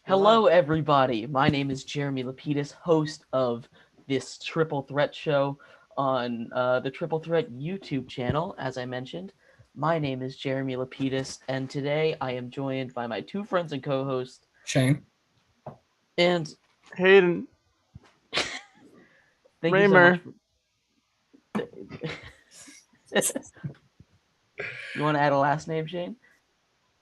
Hello, everybody. My name is Jeremy Lapidus, host of this Triple Threat show on the Triple Threat YouTube channel, as I mentioned. My name is Jeremy Lapidus, and today I am joined by my two friends and co-host, Shane. And Hayden. thank Raymer. you so much. You want to add a last name, Shane?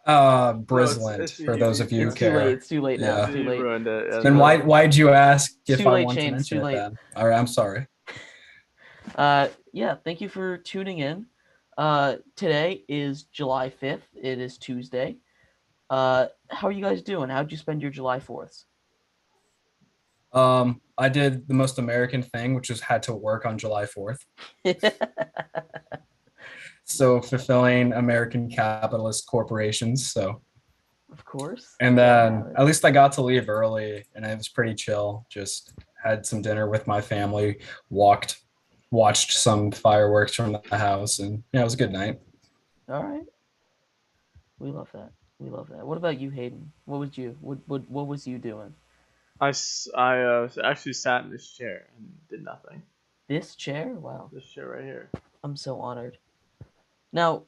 Brisland, for those of you who care. It's too late now. Yeah. It's too late. You ruined it. Then why'd you ask It's if too I late, want Shane. to It's mention too it late. then? All right, I'm sorry. Yeah, thank you for tuning in. Today is July 5th. It is Tuesday. How are you guys doing? How'd you spend your July 4th? I did the most American thing, which is had to work on July 4th. So fulfilling American capitalist corporations. So, of course. and then at least I got to leave early, and it was pretty chill. Just had some dinner with my family, watched some fireworks from the house, and yeah, it was a good night. All right. We love that. We love that. What about you, Hayden? What was you doing? I actually sat in this chair and did nothing. This chair? Wow. This chair right here. I'm so honored. Now,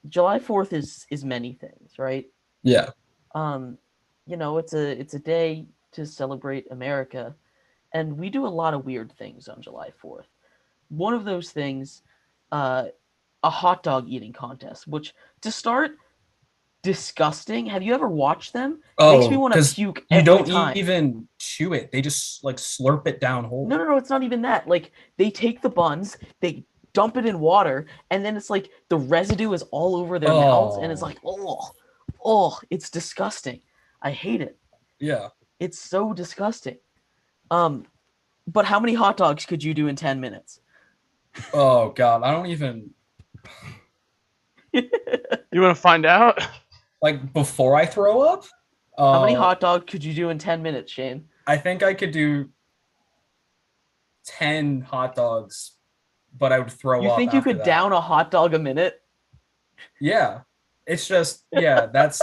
July 4th is many things, right? Yeah. It's a day to celebrate America, and we do a lot of weird things on July 4th. One of those things, a hot dog eating contest, which, to start, disgusting. Have you ever watched them? Oh, makes me want to puke you every don't time. even chew it. They just like slurp it down whole. No, it's not even that. Like, they take the buns, they dump it in water, and then it's like the residue is all over their mouths, and it's like, it's disgusting. I hate it. Yeah. It's so disgusting. But how many hot dogs could you do in 10 minutes? Oh God, I don't even. You want to find out? Like before I throw up? How many hot dogs could you do in 10 minutes, Shane? I think I could do 10 hot dogs, but I would throw up. You think you could down a hot dog a minute? Yeah. It's just, that's.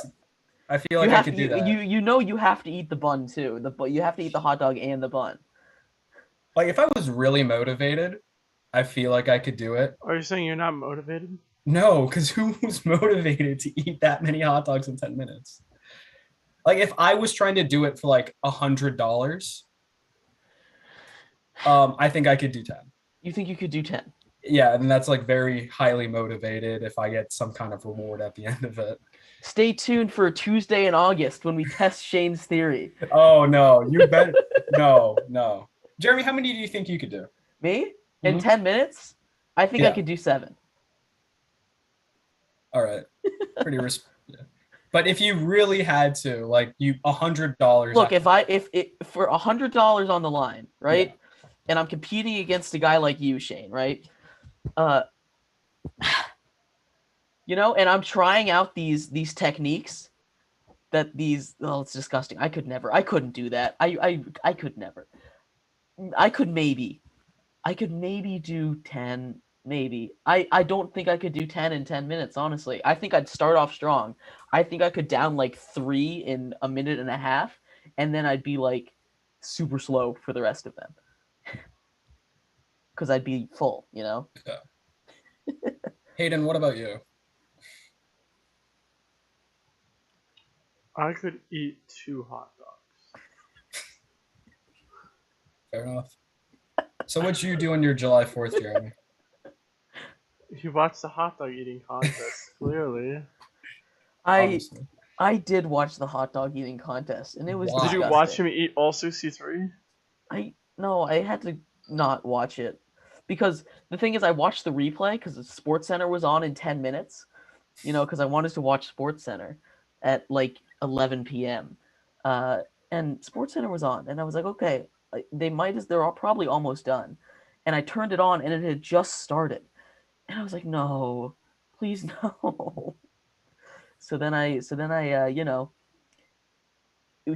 I feel like I could do that. You have to eat the bun too. You have to eat the hot dog and the bun. Like if I was really motivated, I feel like I could do it. Are you saying you're not motivated? No, because who's motivated to eat that many hot dogs in 10 minutes? Like if I was trying to do it for like $100, I think I could do 10. You think you could do 10? Yeah, and that's like very highly motivated if I get some kind of reward at the end of it. Stay tuned for Tuesday in August when we test Shane's theory. Oh no, you bet. No. Jeremy, how many do you think you could do? Me? In 10 minutes? I think I could do 7. All right. Pretty yeah. But if you really had to, like $100. Look, if for $100 on the line, right? Yeah. And I'm competing against a guy like you, Shane, right? And I'm trying out these techniques it's disgusting. I couldn't do that. I could never. I could maybe do 10, maybe. I don't think I could do 10 in 10 minutes, honestly. I think I'd start off strong. I think I could down like 3 in a minute and a half, and then I'd be like super slow for the rest of them. Because I'd be full, Yeah. Hayden, what about you? I could eat 2 hot dogs. Fair enough. So what'd you do on your July 4th, Jeremy? You watched the hot dog eating contest, clearly. I did watch the hot dog eating contest, and it was disgusting. Did you watch him eat all 63? No, I had to not watch it. Because the thing is, I watched the replay because the Sports Center was on in 10 minutes, because I wanted to watch Sports Center at like 11 p.m. And Sports Center was on, and I was like, okay, they're all probably almost done. And I turned it on, and it had just started. And I was like, no, please no. So then I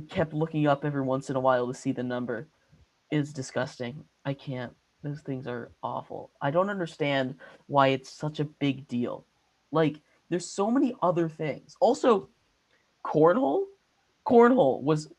kept looking up every once in a while to see the number. It's disgusting. I can't. Those things are awful. I don't understand why it's such a big deal. Like, there's so many other things. Also, cornhole was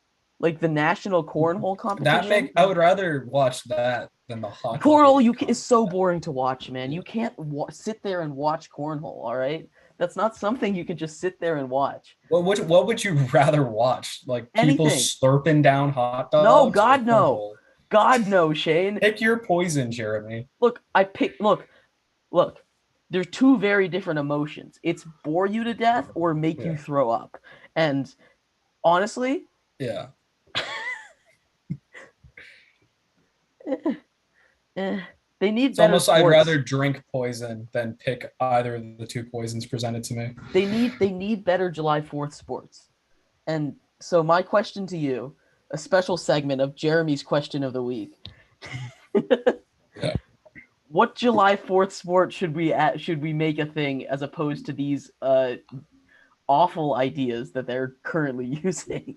like the national cornhole competition. I would rather watch that than the hot dog Cornhole eating is so contest. boring to watch, man. You can't sit there and watch cornhole. All right, that's not something you can just sit there and watch. What would you rather watch? Like people Anything. slurping down hot No, dogs or God no, cornhole? God no, Shane. Pick your poison, Jeremy. Look, look. There's two very different emotions. It's bore you to death or make you Yeah. throw up. And honestly, Yeah. they need It's better almost I'd sports. rather drink poison than pick either of the two poisons presented to me. They need better July 4th sports. And so my question to you, a special segment of Jeremy's question of the week. Yeah. What July 4th sport should we make a thing as opposed to these awful ideas that they're currently using?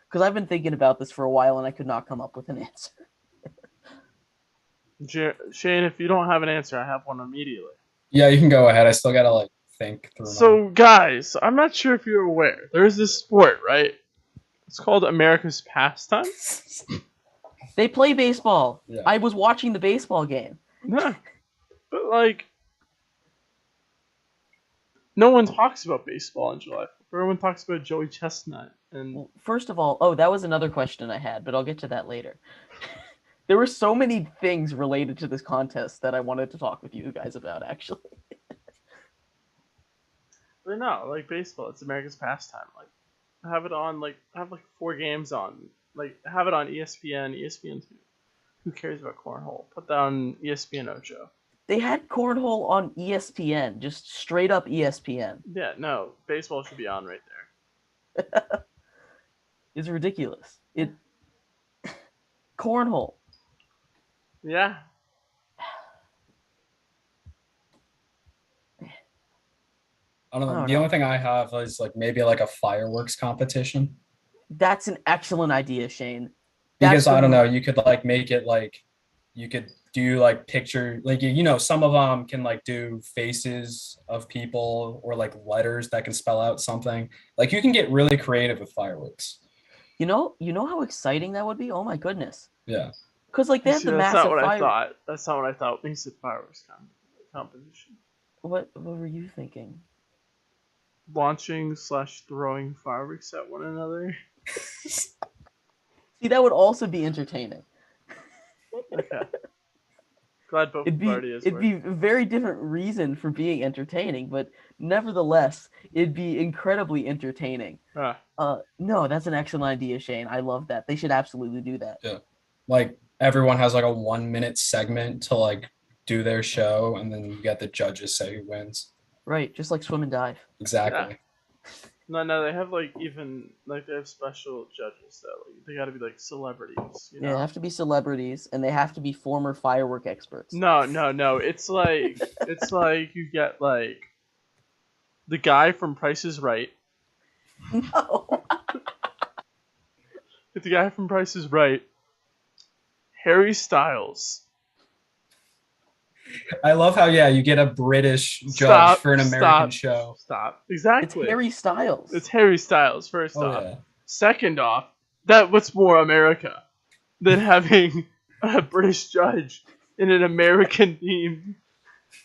Because I've been thinking about this for a while and I could not come up with an answer. Shane, if you don't have an answer, I have one immediately. Yeah, you can go ahead. I still gotta like think through. So, guys, I'm not sure if you're aware. There's this sport, right? It's called America's Pastime. They play baseball. Yeah. I was watching the baseball game. Yeah. But, like, no one talks about baseball in July. Everyone talks about Joey Chestnut. And Well, first of all, that was another question I had, but I'll get to that later. There were so many things related to this contest that I wanted to talk with you guys about, actually. But no, like baseball, it's America's pastime. Like, have it on, like, have like 4 games on. Like, have it on ESPN, ESPN2. Who cares about cornhole? Put that on ESPN Ocho. They had cornhole on ESPN, just straight up ESPN. Yeah, no, baseball should be on right there. It's ridiculous. Cornhole. Yeah. I don't know. I don't The know. only thing I have is like maybe like a fireworks competition. That's an excellent idea, Shane. Because That's I don't the- know, you could like make it like you could do like picture like you know some of them can like do faces of people or like letters that can spell out something. Like you can get really creative with fireworks. You know how exciting that would be? Oh my goodness. Yeah. Because like they have See, the that's massive not what I fire. thought. That's not what I thought when you said fireworks competition. What were you thinking? Launching / throwing fireworks at one another. See, that would also be entertaining. Okay. Glad both parties It'd be a very different reason for being entertaining, but nevertheless, it'd be incredibly entertaining. No, that's an excellent idea, Shane. I love that. They should absolutely do that. Yeah. Like everyone has like a 1-minute segment to like do their show and then you get the judges say who wins. Right, just like swim and dive. Exactly. Yeah. No, they have like even like they have special judges that like they got to be like celebrities. You know? Yeah, they have to be celebrities, and they have to be former firework experts. No. It's like you get like the guy from Price is Right. No. It's the guy from Price is Right. Harry Styles. I love how you get a British judge for an American show. Stop. It's Exactly. Harry Styles. It's Harry Styles, first Oh off. yeah. Second off, what's more America than having a British judge in an American themed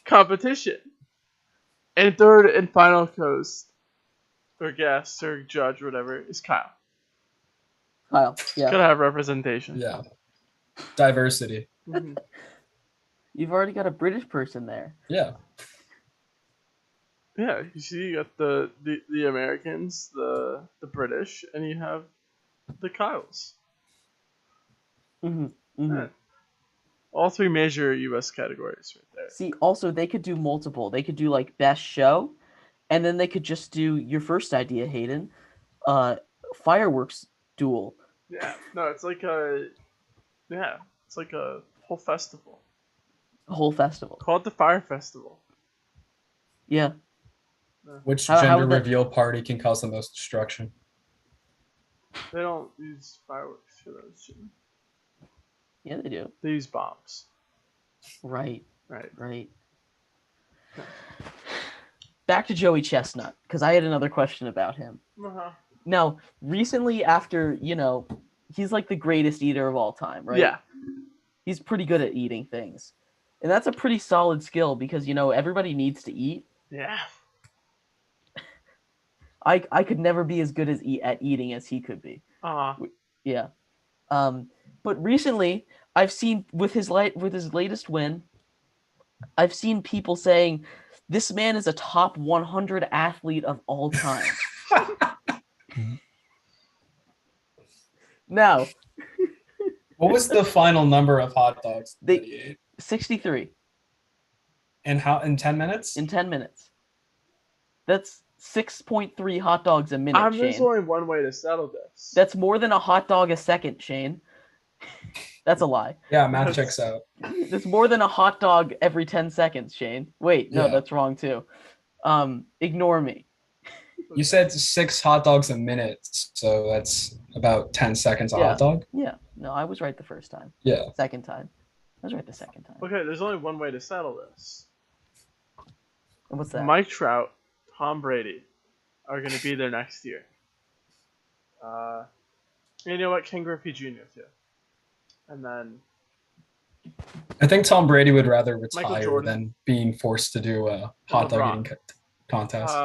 competition? And third and final host, or guest, or judge, or whatever, is Kyle. Kyle, yeah. Gotta have representation. Yeah. Diversity. Mhm. You've already got a British person there. Yeah. Yeah, you see, you got the Americans, the British, and you have the Kyles. Mm-hmm. Mm-hmm. Yeah. All 3 major U.S. categories right there. See, also, they could do multiple. They could do, like, best show, and then they could just do your first idea, Hayden, fireworks duel. Yeah, no, it's like a whole festival. A whole festival. Call it the Fire Festival. Yeah. Which How gender would that- reveal party can cause the most destruction? They don't use fireworks for those shit. Yeah, they do. They use bombs. Right. Right. Back to Joey Chestnut, because I had another question about him. Uh-huh. Now, recently, after he's like the greatest eater of all time, right? Yeah. He's pretty good at eating things, and that's a pretty solid skill because everybody needs to eat. Yeah. I could never be as good at eating as he could be. Yeah. But recently I've seen with his latest win, I've seen people saying this man is a top 100 athlete of all time. Now, What was the final number of hot dogs that he ate? 63 And how in 10 minutes? in 10 minutes. That's 6.3 hot dogs a minute, There's Shane. only one way to settle this. That's more than a hot dog a second, Shane. That's a lie. Yeah, math checks out. That's more than a hot dog every 10 seconds, Shane. Wait, no, Yeah. that's wrong too. Ignore me. You said 6 hot dogs a minute, so that's about 10 seconds a hot dog? Yeah. No, I was right the first time. Yeah. Second time. I was right the second time. Okay, there's only one way to settle this. And what's that? Mike Trout, Tom Brady are going to be there next year. You know what? Ken Griffey Jr. too. And then I think Tom Brady would rather Michael retire Jordan. than being forced to do a hot dog LeBron. eating contest.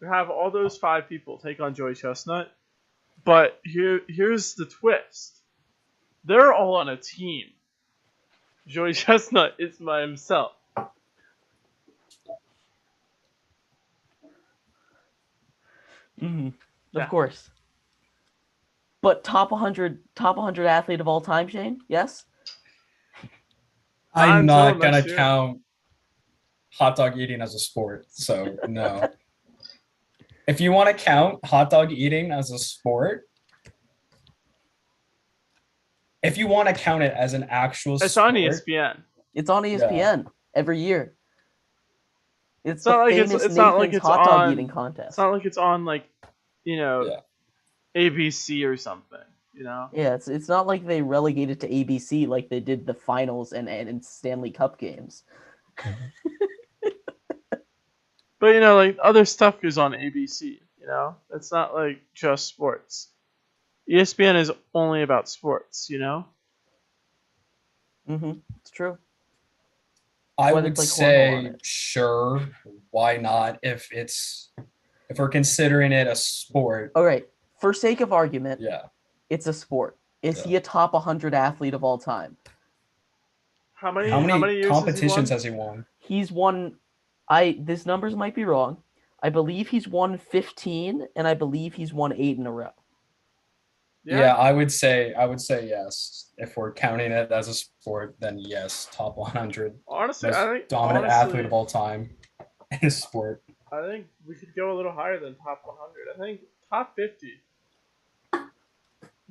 We have all those 5 people take on Joey Chestnut, but here's the twist: they're all on a team. Joey Chestnut is by himself. Mm-hmm. Yeah. Of course. But top 100 athlete of all time, Shane? Yes? I'm until not going next to year. count hot dog eating as a sport, so no. If you want to count hot dog eating as a sport, if you want to count it as an actual It's sport, on ESPN. It's on ESPN every year. It's the not like famous it's not like Nathan's it's hot dog on- eating contest. It's not like it's on Yeah. ABC or something. Yeah, it's not like they relegated to ABC like they did the finals and Stanley Cup games. But other stuff goes on ABC. It's not like just sports. ESPN is only about sports. Mm-hmm. It's true. I But would it's like cornhole on say it. sure, why not? If we're considering it a sport, All right. For sake of argument, yeah. it's a sport. Is Yeah. he a top 100 athlete of all time? How many How many years competitions has has he won? He's won. This numbers might be wrong. I believe he's won 15, and I believe he's won 8 in a row. he Yeah, I would say yes. If we're counting it as a sport, then yes, top 100 Honestly, most I think dominant athlete of all time in a sport. I think we could go a little higher than top 100. I think top 50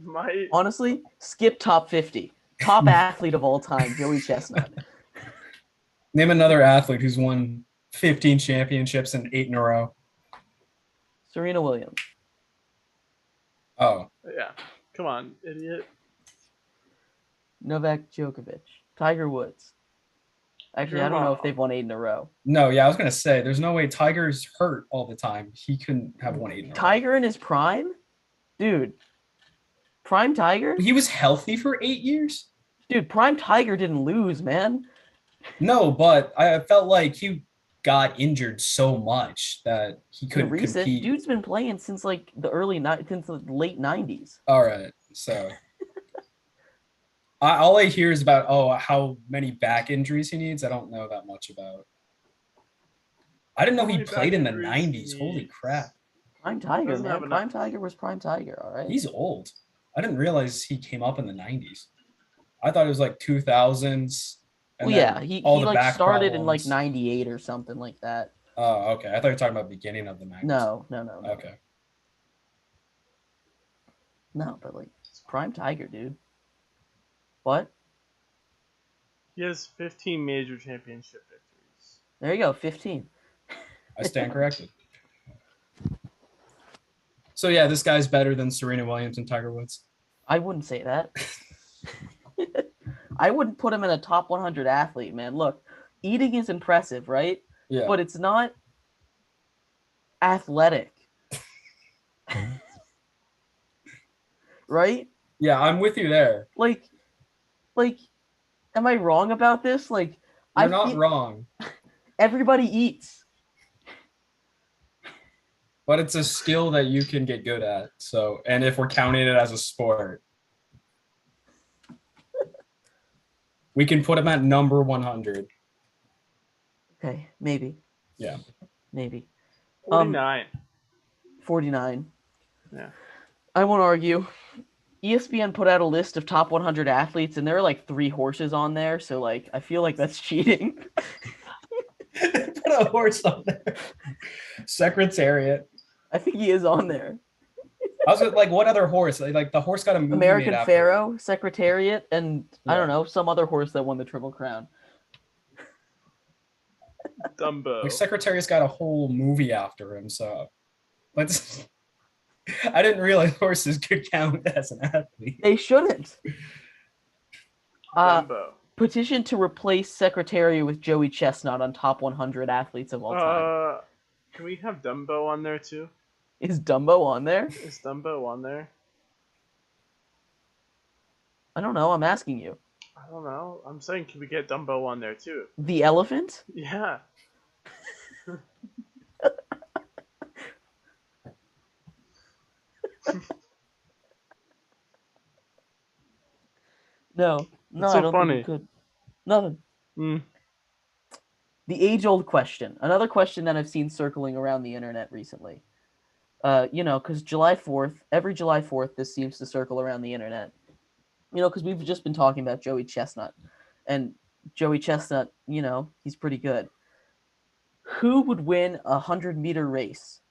might. Honestly, skip top 50. Top athlete of all time, Joey Chestnut. Name another athlete who's won 15 championships and 8 in a row. Serena Williams. Oh, Yeah, come on, idiot. Novak Djokovic. Tiger Woods. Actually, I don't know if they've won 8 in a row. no, yeah, I was going to say, there's no way Tiger's hurt all the time. He couldn't have won 8 in a row. Tiger in his prime? Dude. Prime Tiger? He was healthy for 8 years? Dude, Prime Tiger didn't lose, man. No, but I felt like he got injured so much that he couldn't compete. Dude's been playing since like since the late 90s. All right, so all I hear is about how many back injuries he needs. I don't know that much about. I didn't know How he many played back in the injuries 90s. he Holy needs? crap, Prime Tiger, Doesn't have man. enough. Prime Tiger was Prime Tiger, all right? he's old. I didn't realize he came up in the 90s. I thought it was like 2000s. And Well, then yeah, he all the like back started in like problems. 98 or something like that. Oh, okay. I thought you were talking about beginning of the 90s. No. Okay. No, but like it's Prime Tiger, dude. What? He has 15 major championship victories. There you go, 15. I stand corrected. So yeah, this guy's better than Serena Williams and Tiger Woods. I wouldn't say that. I wouldn't put him in a top 100 athlete, man. Look, eating is impressive, right? Yeah. But it's not athletic. right? Yeah, I'm with you there. Like, am I wrong about this? Like, You're I not feel wrong, everybody eats. but it's a skill that you can get good at. So, and if we're counting it as a sport, we can put him at number 100. Okay, maybe. Yeah. Maybe. 49. 49. Yeah. I won't argue. ESPN put out a list of top 100 athletes, and there are like 3 horses on there. So like, I feel like that's cheating. Put a horse on there. Secretariat. I think he is on there. I was like, what other horse? Like the horse got a movie made American after him. Pharaoh, Secretariat, and I Yeah. don't know, some other horse that won the Triple Crown. Dumbo. Like Secretariat's got a whole movie after him. So let's. I didn't realize horses could count as an athlete. They shouldn't. Dumbo. Petition to replace Secretariat with Joey Chestnut on top 100 athletes of all time. Can we have Dumbo on there too? Is Dumbo on there? Is Dumbo on there? I don't know. I'm asking you. I don't know. I'm saying, can we get Dumbo on there too? The elephant? Yeah. No, It's I so don't funny. think you could. Nothing. Mm. The age-old question. Another question that I've seen circling around the internet recently. Because July 4th, every July 4th, this seems to circle around the internet. Because we've just been talking about Joey Chestnut. And Joey Chestnut, he's pretty good. Who would win a 100-meter race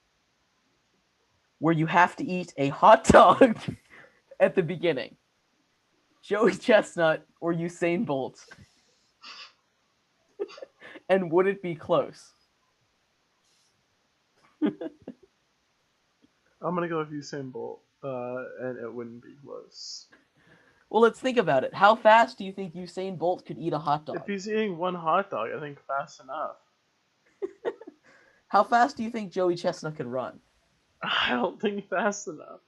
where you have to eat a hot dog at the beginning? Joey Chestnut or Usain Bolt? And would it be close? I'm gonna go with Usain Bolt, and it wouldn't be close. Well, let's think about it. How fast do you think Usain Bolt could eat a hot dog? If he's eating one hot dog, I think fast enough. How fast do you think Joey Chestnut could run? I don't think fast enough.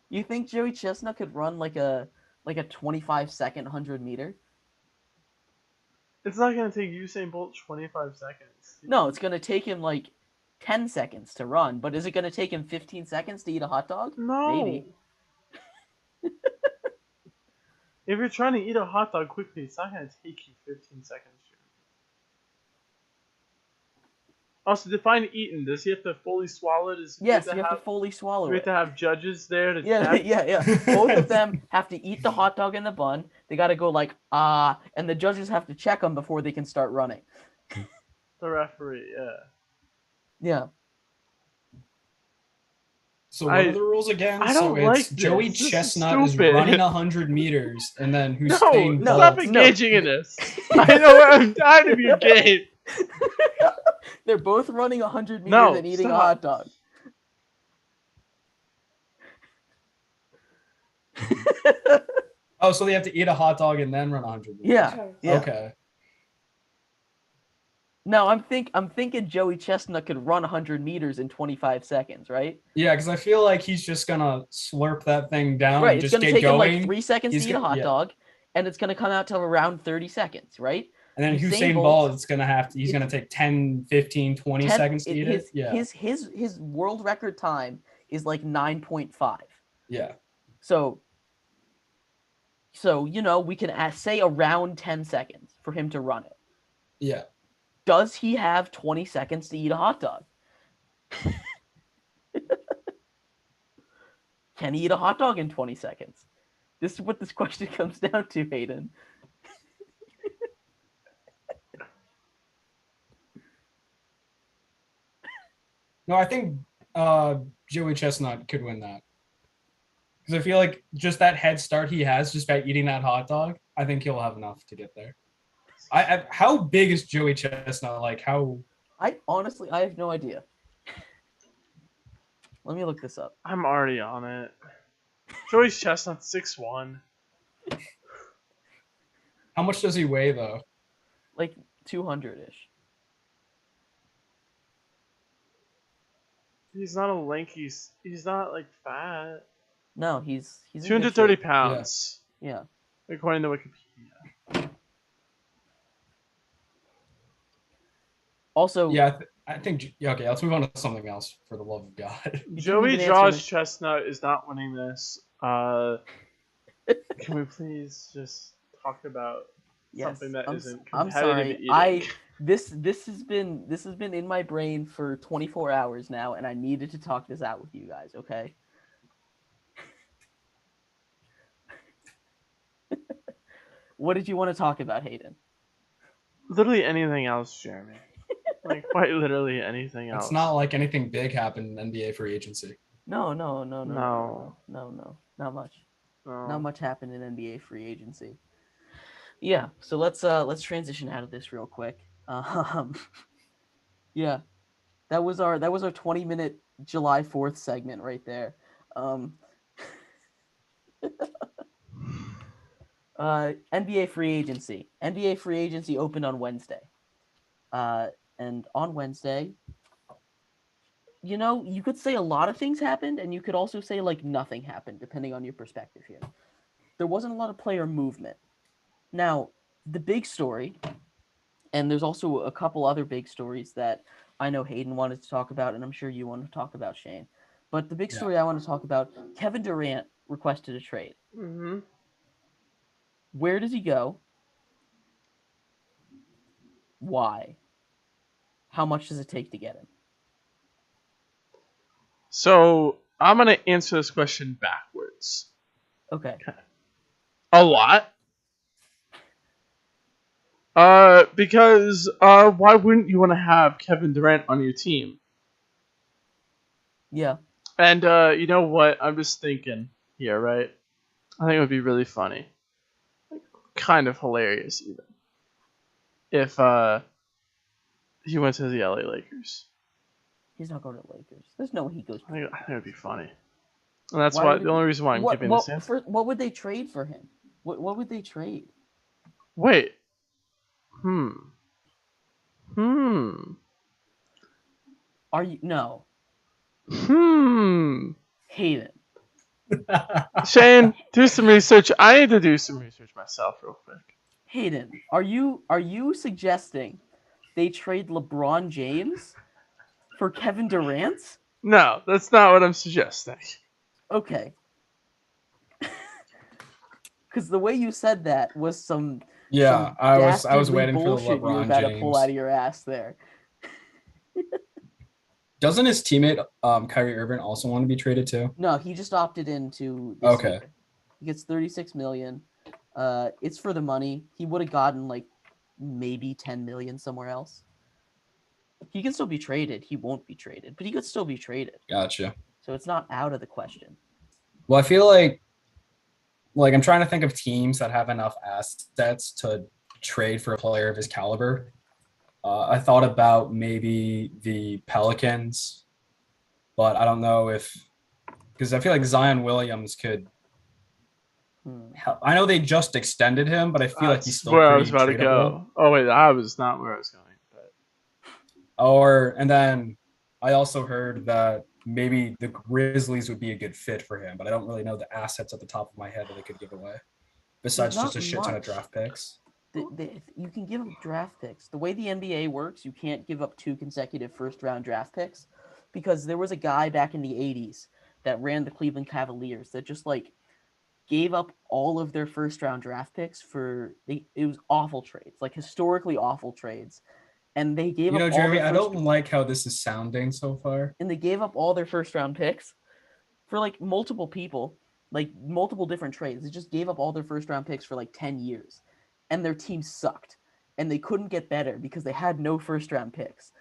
You think Joey Chestnut could run like a 25-second 100-meter? It's not gonna take Usain Bolt 25 seconds. No, it's gonna take him like 10 seconds to run, but is it gonna take him 15 seconds to eat a hot dog? No. Maybe. If you're trying to eat a hot dog quickly, it's not gonna take you 15 seconds. Also, define eaten. Does he have to fully swallow it? Yes, you have to fully swallow Do we have it. to have judges there to Yeah, tap? yeah. Both of them have to eat the hot dog in the bun. They gotta go like, and the judges have to check them before they can start running. The referee, yeah. Yeah. So what are the rules again? I So don't it's like Joey this. This is Chestnut is stupid. running 100 meters, and then No, Usain Bolt. stop engaging in this. I know I'm tired of your game. They're both running 100 meters No, and eating a stop. hot dog. Oh, so they have to eat a hot dog and then run 100 meters. Yeah. Okay. No, I'm thinking Joey Chestnut could run 100 meters in 25 seconds, right? Yeah, because I feel like he's just gonna slurp that thing down Right. and It's just gonna get take him going. like 3 seconds He's to eat a gonna- hot yeah. dog, and it's gonna come out to around 30 seconds, right? And then Usain Usain Bolt- Bolt is gonna he's gonna take 10, 15, 20 seconds to eat it. Yeah. His world record time is like 9.5. Yeah. So we can say around 10 seconds for him to run it. Yeah. Does he have 20 seconds to eat a hot dog? Can he eat a hot dog in 20 seconds? This is what this question comes down to, Hayden. No, I think Joey Chestnut could win that. Because I feel like just that head start he has just by eating that hot dog, I think he'll have enough to get there. How big is Joey Chestnut? Like how? I have no idea. Let me look this up. I'm already on it. Joey Chestnut 6'1". How much does he weigh though? Like 200-ish. He's not a lanky. He's not like fat. No, he's in good 230 shape. pounds, Yeah. according to Wikipedia. Also, Yeah, I think. Yeah, okay, let's move on to something else. For the love of God. you didn't Joey even answer Draws me. Chestnut is not winning this. Can we please just talk about Yes, something that I'm isn't I'm competitive sorry. eating? This has been in my brain for 24 hours now, and I needed to talk this out with you guys. Okay. What did you want to talk about, Hayden? Literally anything else, Jeremy. Like quite literally anything else. It's not like anything big happened in NBA free agency. No, No. not much. No. Not much happened in NBA free agency. Yeah, so let's transition out of this real quick. Yeah, that was our 20-minute July 4th segment right there. Um, NBA free agency. NBA free agency opened on Wednesday. And on Wednesday, you could say a lot of things happened, and you could also say like nothing happened, depending on your perspective here. There wasn't a lot of player movement. Now, the big story, and there's also a couple other big stories that I know Hayden wanted to talk about, and I'm sure you want to talk about, Shane. But the big story I want to talk about, Kevin Durant requested a trade. Mm-hmm. Where does he go? Why? How much does it take to get him? So I'm gonna answer this question backwards. Okay. A lot. Because why wouldn't you want to have Kevin Durant on your team? Yeah. And you know what? I'm just thinking here, right? I think it would be really funny, kind of hilarious even, if he went to the LA Lakers. He's not going to the Lakers. There's no way he goes to the I Lakers. think it would be funny, and that's Why why would it the be? only reason why I'm giving this answer. What would they trade for him? What would they trade? Wait. Hmm. Are you no Hmm. Hayden? Shane, do some research. I need to do some research myself real quick. Hayden, are you suggesting they trade LeBron James for Kevin Durant? No, that's not what I'm suggesting. Okay. Because the way you said that was some I was dastardly waiting for the bullshit you were LeBron about to pull out James. of your ass there. Doesn't his teammate Kyrie Irving also want to be traded too? No, he just opted into this year. He gets $36 million. It's for the money. He would have gotten like maybe $10 million somewhere else. He can still be traded. He won't be traded, but he could still be traded. Gotcha. So it's not out of the question. Well, I feel like I'm trying to think of teams that have enough assets to trade for a player of his caliber. I thought about maybe the Pelicans, but I don't know because I feel like Zion Williams could. I know they just extended him, but I feel like he's still where I pretty was about to tradable. go. Oh wait, that was not where I was going. But... And then I also heard that maybe the Grizzlies would be a good fit for him, but I don't really know the assets at the top of my head that they could give away, besides just a shit ton of draft picks. You can give up draft picks. The way the NBA works, you can't give up 2 consecutive first-round draft picks, because there was a guy back in the 80s that ran the Cleveland Cavaliers that just like gave up all of their first-round draft picks it was awful trades, like historically awful trades. And they gave up Jeremy, I don't like how this is sounding so far. And they gave up all their first-round picks for like multiple people, like multiple different trades. They just gave up all their first-round picks for like 10 years. And their team sucked. And they couldn't get better because they had no first-round picks.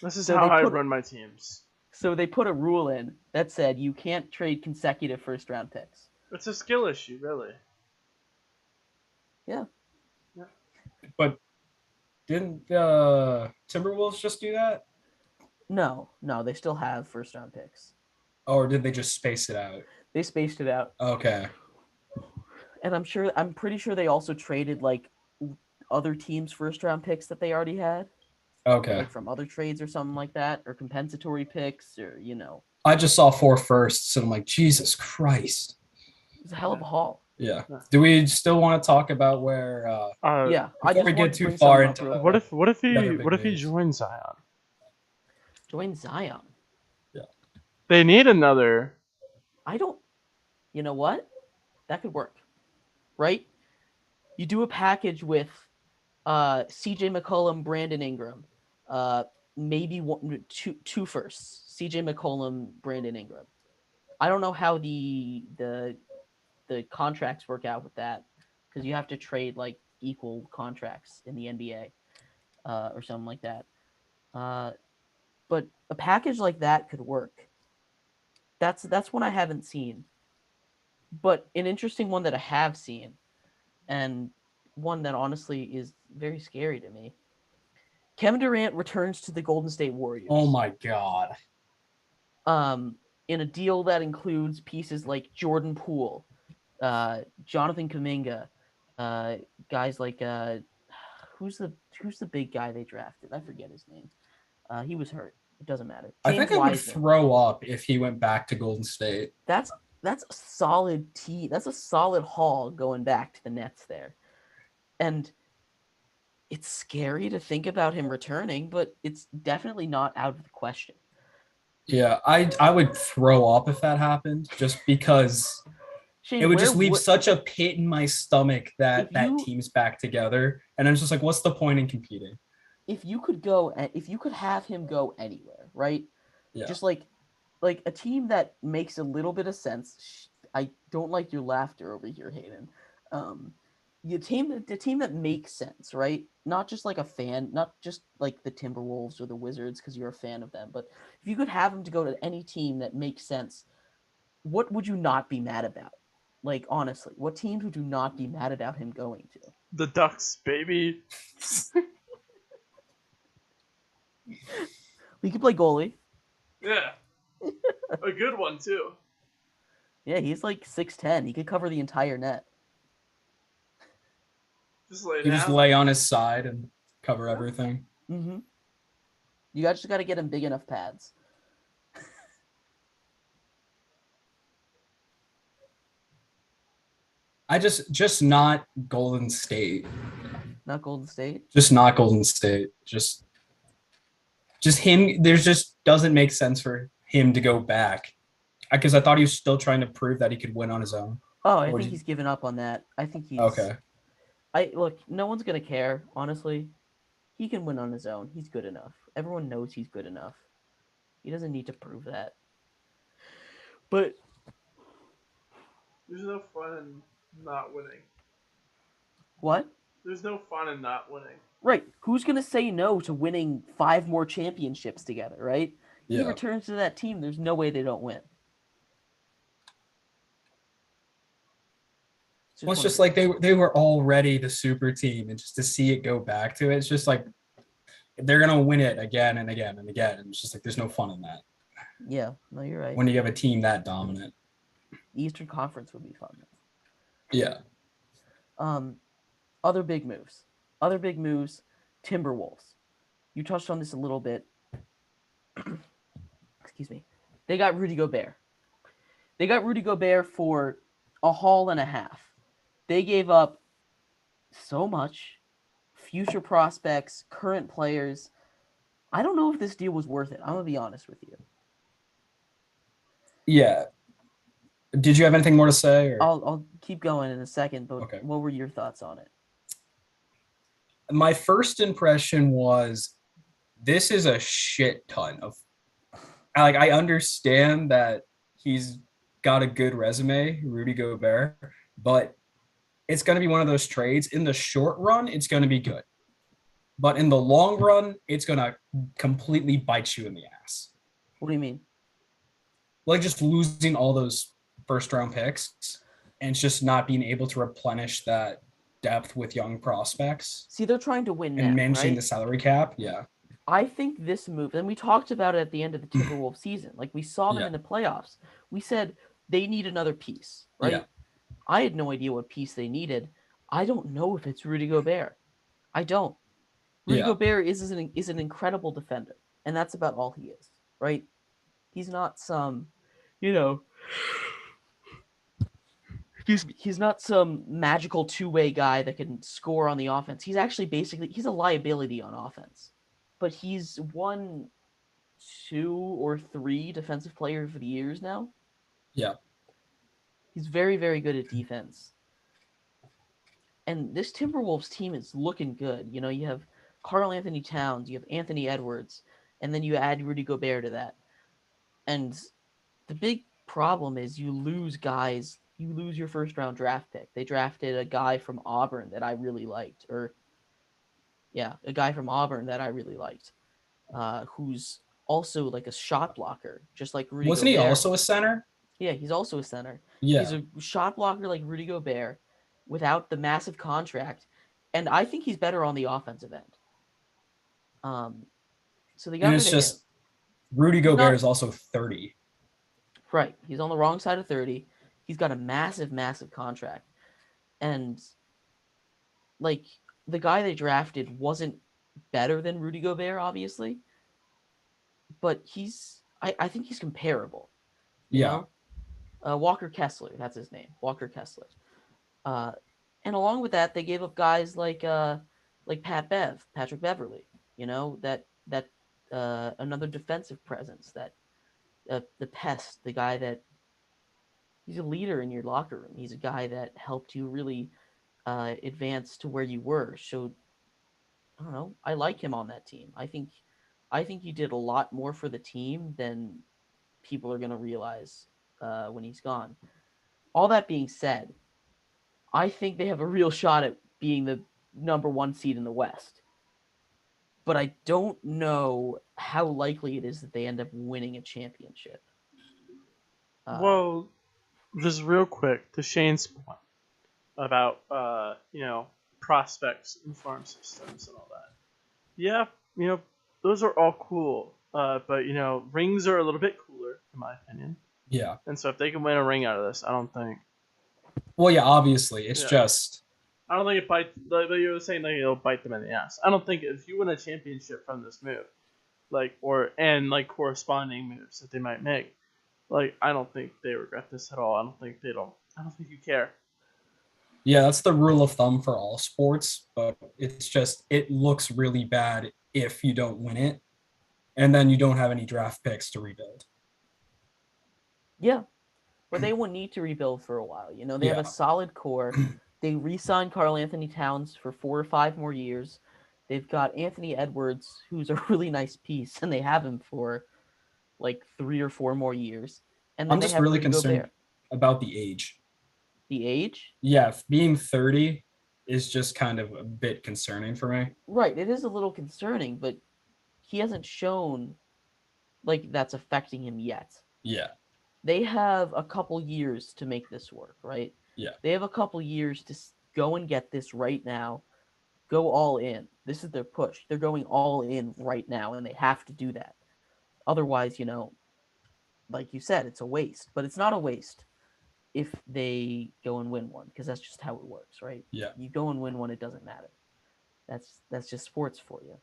This is how I run my teams. So they put a rule in that said you can't trade consecutive first-round picks. It's a skill issue, really. Yeah. But didn't the Timberwolves just do that? No, they still have first-round picks. Or did they just space it out? They spaced it out. Okay. And I'm pretty sure they also traded like other teams' first-round picks that they already had. Okay. Like from other trades or something like that, or compensatory picks, or I just saw 4 firsts, and I'm like, Jesus Christ. It's a hell of a haul. Yeah. Yeah. Do we still want to talk about where? Yeah, I Before just we wanted get to too bring far something up into real what quick. if the other he big news. joins Zion? Join Zion. They need another. I don't. You know what? That could work, right? You do a package with C.J. McCollum, Brandon Ingram, maybe two firsts. C.J. McCollum, Brandon Ingram. I don't know how the contracts work out with that because you have to trade like equal contracts in the NBA or something like that. But a package like that could work. That's one I haven't seen, but an interesting one that I have seen, and one that honestly is very scary to me. Kevin Durant returns to the Golden State Warriors. Oh my God. In a deal that includes pieces like Jordan Poole, Jonathan Kuminga, guys like who's the big guy they drafted? I forget his name. He was hurt. It doesn't matter. I James think I would Wiseman. throw up if he went back to Golden State. That's a solid That's a solid haul going back to the Nets there, and it's scary to think about him returning, but it's definitely not out of the question. Yeah, I would throw up if that happened, just because Shane, it would where just leave would such a pit in my stomach that if that you team's back together, and I'm just like, what's the point in competing? if you could have him go anywhere, right? Yeah. Just like a team that makes a little bit of sense. I don't like your laughter over here, Hayden. The team that makes sense, right? Not just like a fan, not just like the Timberwolves or the Wizards because you're a fan of them, but if you could have him to go to any team that makes sense, what would you not be mad about? Like honestly, what teams would you not be mad about him going to? The Ducks, baby. He could play goalie. Yeah. A good one too. Yeah, he's like 6'10". He could cover the entire net. Just lay You down. just lay on his side and cover everything. Mm-hmm. You just got to get him big enough pads. I just not Golden State. Not Golden State. Just not Golden State. Just him. There's just doesn't make sense for him to go back, because I thought he was still trying to prove that he could win on his own. Oh, I think he's given up on that. I think he's okay. Look, no one's gonna care, honestly. He can win on his own. He's good enough. Everyone knows he's good enough. He doesn't need to prove that. But there's no fun in not winning. What? There's no fun in not winning. Right. Who's gonna say no to winning 5 more championships together, right? Yeah. He returns to that team, there's no way they don't win. Well, it's just like they were already the super team, and just to see it go back to it, it's just like they're gonna win it again and again and again, and it's just like there's no fun in that. Yeah, no, you're right. When you have a team that dominant, Eastern Conference would be fun. yeah. Other big moves. Timberwolves. You touched on this a little bit. Excuse me. They got Rudy Gobert. They got Rudy Gobert for a haul and a half. They gave up so much. Future prospects, current players. I don't know if this deal was worth it. I'm going to be honest with you. Yeah. Did you have anything more to say? Or? I'll keep going in a second, but okay. What were your thoughts on it? My first impression was this is a shit ton of like, I understand that he's got a good resume, Rudy Gobert, but it's going to be one of those trades. In the short run, it's going to be good. But in the long run, it's going to completely bite you in the ass. What do you mean? Like just losing all those first round picks and just not being able to replenish that depth with young prospects. See, they're trying to win and now, managing right? the salary cap. Yeah. I think this move, and we talked about it at the end of the Timberwolves season. Like we saw them in the playoffs. We said they need another piece, right? Yeah. I had no idea what piece they needed. I don't know if it's Rudy Gobert. I don't. Rudy Gobert is an incredible defender, and that's about all he is, right? He's not some, you know, he's not some magical two-way guy that can score on the offense. He's actually basically he's a liability on offense. But he's won 2 or 3 defensive player of the years now. Yeah. He's very, very good at defense. And this Timberwolves team is looking good. You know, you have Karl Anthony Towns, you have Anthony Edwards, and then you add Rudy Gobert to that. And the big problem is you lose guys. You lose your first round draft pick. They drafted a guy from Auburn that I really liked, a guy from Auburn that I really liked, who's also like a shot blocker, just like Rudy Wasn't he Gobert. also a center? Yeah, he's also a center. He's Yeah. a shot blocker like Rudy Gobert without the massive contract, and I think he's better on the offensive end. So they And got rid it's of him. just Rudy He's Gobert not is also 30. right. He's on the wrong side of 30. He's got a massive, massive contract, and like the guy they drafted wasn't better than Rudy Gobert, obviously, but I think he's comparable. You Yeah. know, Walker Kessler, that's his name, Walker Kessler. Uh, and along with that, they gave up guys like Patrick Beverly. You know that another defensive presence, that the pest, the guy that he's a leader in your locker room. He's a guy that helped you really advance to where you were. So I don't know. I like him on that team. I think he did a lot more for the team than people are gonna realize when he's gone. All that being said, I think they have a real shot at being the number 1 seed in the West. But I don't know how likely it is that they end up winning a championship. Well, just real quick to Shane's point about prospects and farm systems and all that. Yeah, those are all cool. But rings are a little bit cooler in my opinion. Yeah. And so if they can win a ring out of this, I don't think. Well, yeah, obviously. It's Yeah. just I don't think it bites. Like you were saying, like it'll bite them in the ass. I don't think if you win a championship from this move, like corresponding moves that they might make, like I don't think they regret this at all. I don't think they don't. I don't think you care. yeah, that's the rule of thumb for all sports, but it's just it looks really bad if you don't win it, and then you don't have any draft picks to rebuild. Yeah, but they will need to rebuild for a while. You know, they have Yeah. a solid core. They re-signed Karl Anthony Towns for 4 or 5 more years. They've got Anthony Edwards, who's a really nice piece, and they have him for like 3 or 4 more years. And then I'm they just have really Rudy concerned Gobert. about the age. The age? Yeah, being 30 is just kind of a bit concerning for me. Right, it is a little concerning, but he hasn't shown like that's affecting him yet. Yeah. They have a couple years to make this work, right? Yeah. They have a couple years to go and get this right now. Go all in. This is their push. They're going all in right now, and they have to do that. Otherwise, like you said, it's a waste. But it's not a waste if they go and win one, because that's just how it works, right? Yeah. You go and win one, it doesn't matter. That's just sports for you.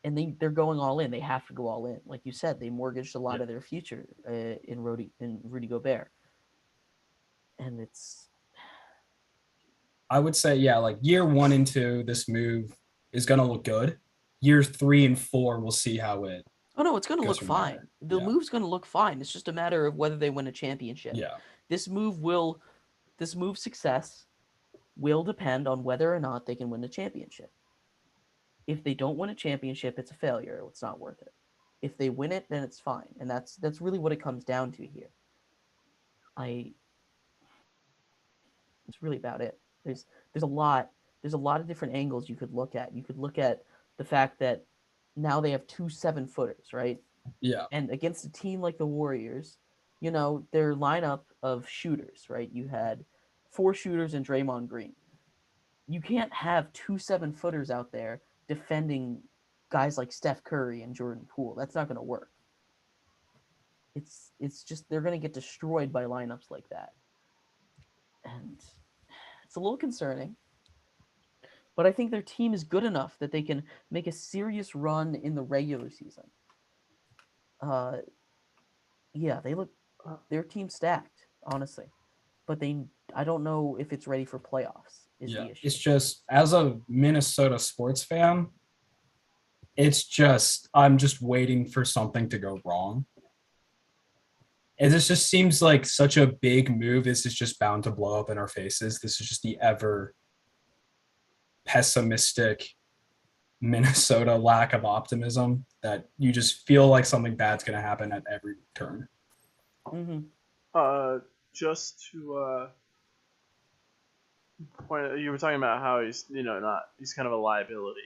And they're going all in. They have to go all in. Like you said, they mortgaged a lot of their future in Rudy Gobert, and it's. I would say, yeah, like year 1 and 2, this move is going to look good. Years 3 and 4, we'll see how it. Oh no, it's going to goes look from fine. there. The Yeah. move's going to look fine. It's just a matter of whether they win a championship. Yeah. This move's success will depend on whether or not they can win a championship. If they don't win a championship, it's a failure. It's not worth it. If they win it, then it's fine, and that's really what it comes down to here. It's really about it. There's a lot of different angles you could look at. You could look at the fact that now they have 2 7-footers, right? Yeah. And against a team like the Warriors, their lineup of shooters, right? You had 4 shooters and Draymond Green. You can't have 2 7-footers out there defending guys like Steph Curry and Jordan Poole. That's not going to work. It's just they're going to get destroyed by lineups like that. And it's a little concerning. But I think their team is good enough that they can make a serious run in the regular season. Yeah, their team stacked, honestly. But I don't know if it's ready for playoffs is Yeah, the issue. it's just as a Minnesota sports fan, it's just I'm just waiting for something to go wrong. And this just seems like such a big move. This is just bound to blow up in our faces. This is just the ever pessimistic Minnesota lack of optimism that you just feel like something bad's going to happen at every turn. Mm-hmm. Just to point, you were talking about how he's he's kind of a liability.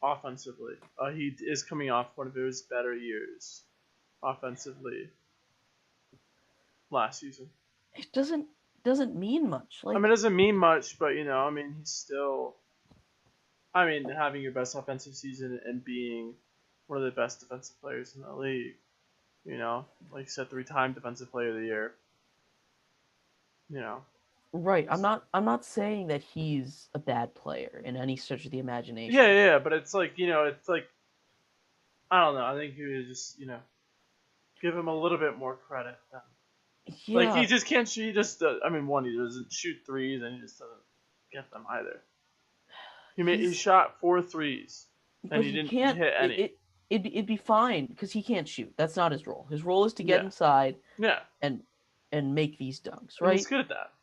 Offensively, he is coming off one of his better years offensively last season. It doesn't mean much. I mean, it doesn't mean much, but I mean, he's still. I mean, having your best offensive season and being one of the best defensive players in the league. Like you said, 3-time defensive player of the year. Right. I'm not saying that he's a bad player in any stretch of the imagination. Yeah, but it's like it's like I don't know. I think you would just give him a little bit more credit. Yeah. Like he just can't shoot. He just I mean, one, he doesn't shoot threes, and he just doesn't get them either. He shot 4 threes, and he didn't hit any. It'd be fine because he can't shoot. That's not his role. His role is to get Yeah. inside Yeah, and make these dunks, and right? he's good at that.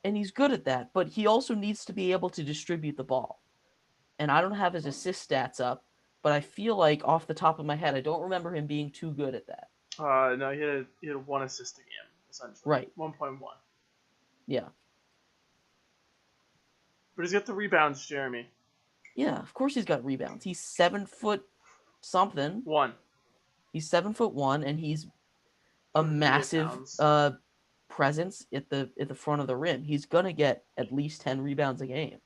And he's good at that, but he also needs to be able to distribute the ball. And I don't have his assist stats up, but I feel like off the top of my head, I don't remember him being too good at that. No, he had 1 assist a game essentially. Right. 1.1. Yeah. But he's got the rebounds, Jeremy. Yeah, of course he's got rebounds. He's 7 foot something. 1. He's 7'1", and he's a massive presence at the front of the rim. He's gonna get at least 10 rebounds a game.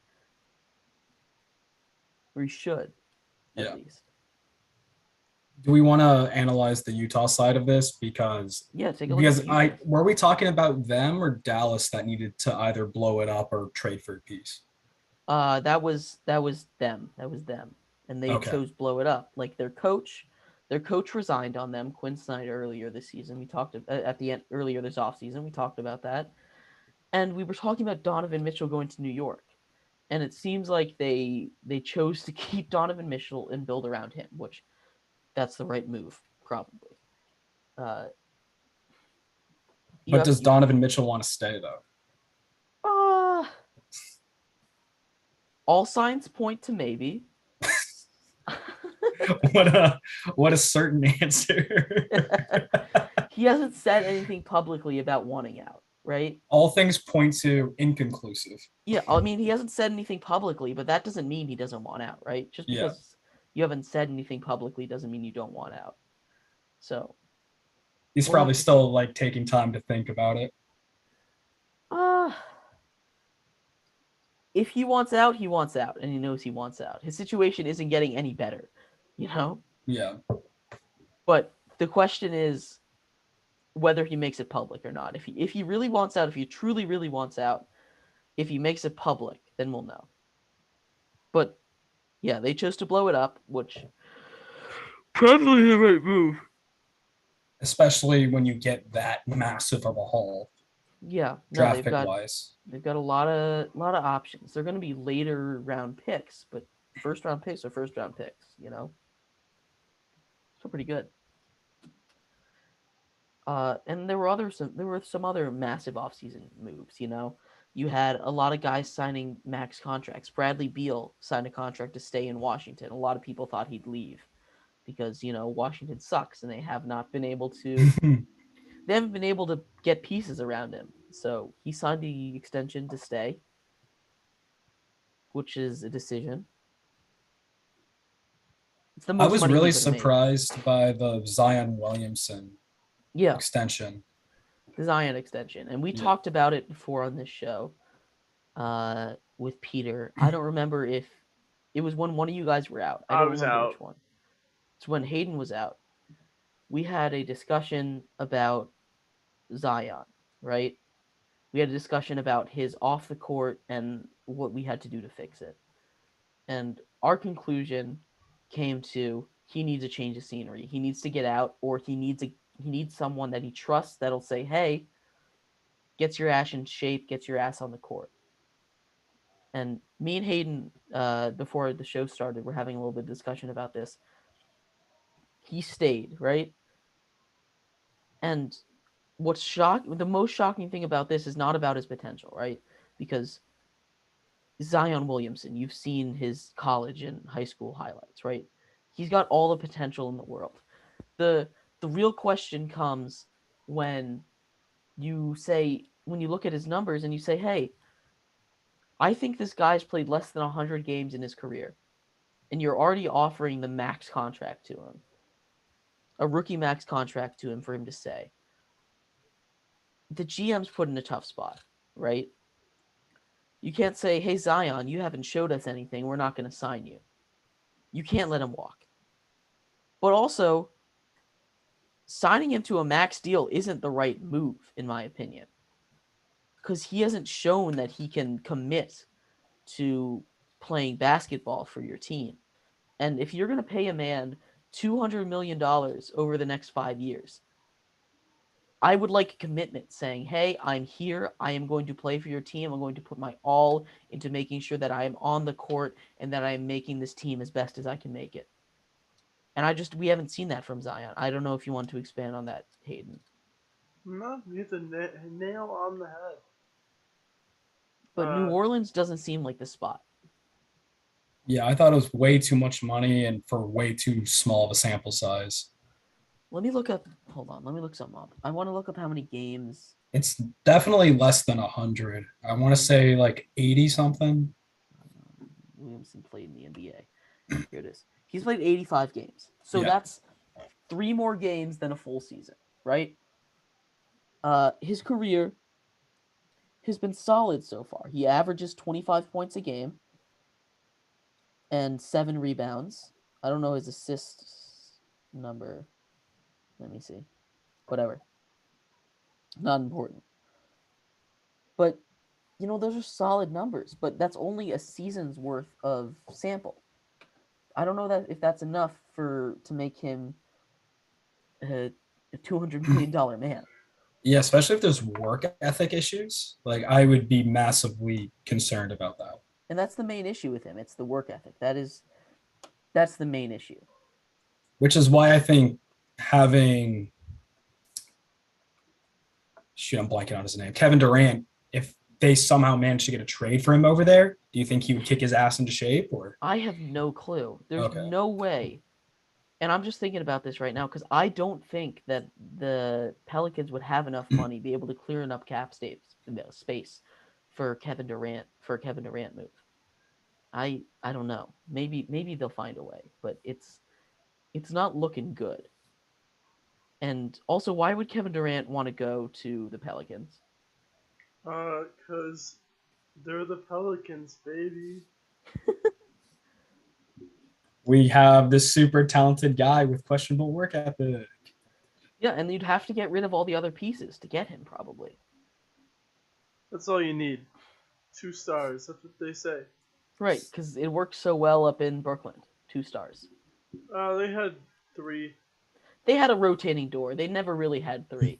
Or he should, at least. Do we want to analyze the Utah side of this? Because take a look at Utah. Were we talking about them or Dallas that needed to either blow it up or trade for a piece? That was them. That was them, and they chose blow it up. Like their coach resigned on them, Quinn Snyder, earlier this season. We talked at the end earlier this offseason. We talked about that, and we were talking about Donovan Mitchell going to New York, and it seems like they chose to keep Donovan Mitchell and build around him, which that's the right move, probably. But does Donovan Mitchell want to stay though? All signs point to maybe. What a certain answer. He hasn't said anything publicly about wanting out, right? All things point to inconclusive. Yeah, I mean, he hasn't said anything publicly, but that doesn't mean he doesn't want out, right? Just because you haven't said anything publicly doesn't mean you don't want out. So he's probably still like taking time to think about it. If he wants out, he wants out, and he knows he wants out. His situation isn't getting any better, Yeah. But the question is whether he makes it public or not. If he really wants out, if he truly really wants out, if he makes it public, then we'll know. But yeah, they chose to blow it up, which probably the right move. Especially when you get that massive of a haul. Yeah, draft pick wise, they've got a lot of options. They're going to be later round picks, but first round picks are first round picks. So pretty good. And there were some other massive offseason moves. You had a lot of guys signing max contracts. Bradley Beal signed a contract to stay in Washington. A lot of people thought he'd leave because Washington sucks and they have not been able to. They haven't been able to get pieces around him. So he signed the extension to stay, which is a decision. It's the most I was really surprised by the Zion Williamson extension. The Zion extension. And we talked about it before on this show with Peter. I don't remember if it was when one of you guys were out. I don't remember which one. It's when Hayden was out. We had a discussion about Zion, right? We had a discussion about his off the court and what we had to do to fix it. And our conclusion came to he needs a change of scenery. He needs to get out, or he needs He needs someone that he trusts that'll say, "Hey, gets your ass in shape, gets your ass on the court." And me and Hayden, before the show started, we're having a little bit of discussion about this. He stayed, right? And the most shocking thing about this is not about his potential, right? Because Zion Williamson, you've seen his college and high school highlights, right? He's got all the potential in the world. The the real question comes when when you look at his numbers and you say, "Hey, I think this guy's played less than 100 games in his career." And you're already offering the max contract to him. A rookie max contract to him for him to stay. The GM's put in a tough spot, right? You can't say, "Hey, Zion, you haven't showed us anything. We're not going to sign you." You can't let him walk. But also, signing him to a max deal isn't the right move, in my opinion, because he hasn't shown that he can commit to playing basketball for your team. And if you're going to pay a man $200 million over the next 5 years, I would like a commitment saying, "Hey, I'm here. I am going to play for your team. I'm going to put my all into making sure that I am on the court and that I am making this team as best as I can make it." And we haven't seen that from Zion. I don't know if you want to expand on that, Hayden. No, you hit the nail on the head. But New Orleans doesn't seem like the spot. Yeah, I thought it was way too much money and for way too small of a sample size. Let me look up. Hold on. Let me look something up. I want to look up how many games. It's definitely less than 100. I want to say like 80 something. Williamson played in the NBA. Here it is. He's played 85 games. So Yeah. that's 3 more games than a full season, right? His career has been solid so far. He averages 25 points a game and 7 rebounds. I don't know his assist number. Let me see. Whatever. Not important. But, those are solid numbers, but that's only a season's worth of sample. I don't know if that's enough to make him a $200 million man. Yeah, especially if there's work ethic issues. Like I would be massively concerned about that. And that's the main issue with him. It's the work ethic. That's the main issue. Which is why I think having I'm blanking on his name. Kevin Durant, if they somehow manage to get a trade for him over there, do you think he would kick his ass into shape or? I have no clue. There's Okay. no way. And I'm just thinking about this right now because I don't think that the Pelicans would have enough money, be able to clear enough cap space for Kevin Durant move. I don't know. Maybe they'll find a way, but it's not looking good. And also, why would Kevin Durant want to go to the Pelicans? Cause they're the Pelicans, baby. We have this super talented guy with questionable work ethic. Yeah, and you'd have to get rid of all the other pieces to get him, probably. That's all you need. 2 stars. That's what they say. Right, because it works so well up in Brooklyn. 2 stars. They had 3. They had a rotating door. They never really had 3.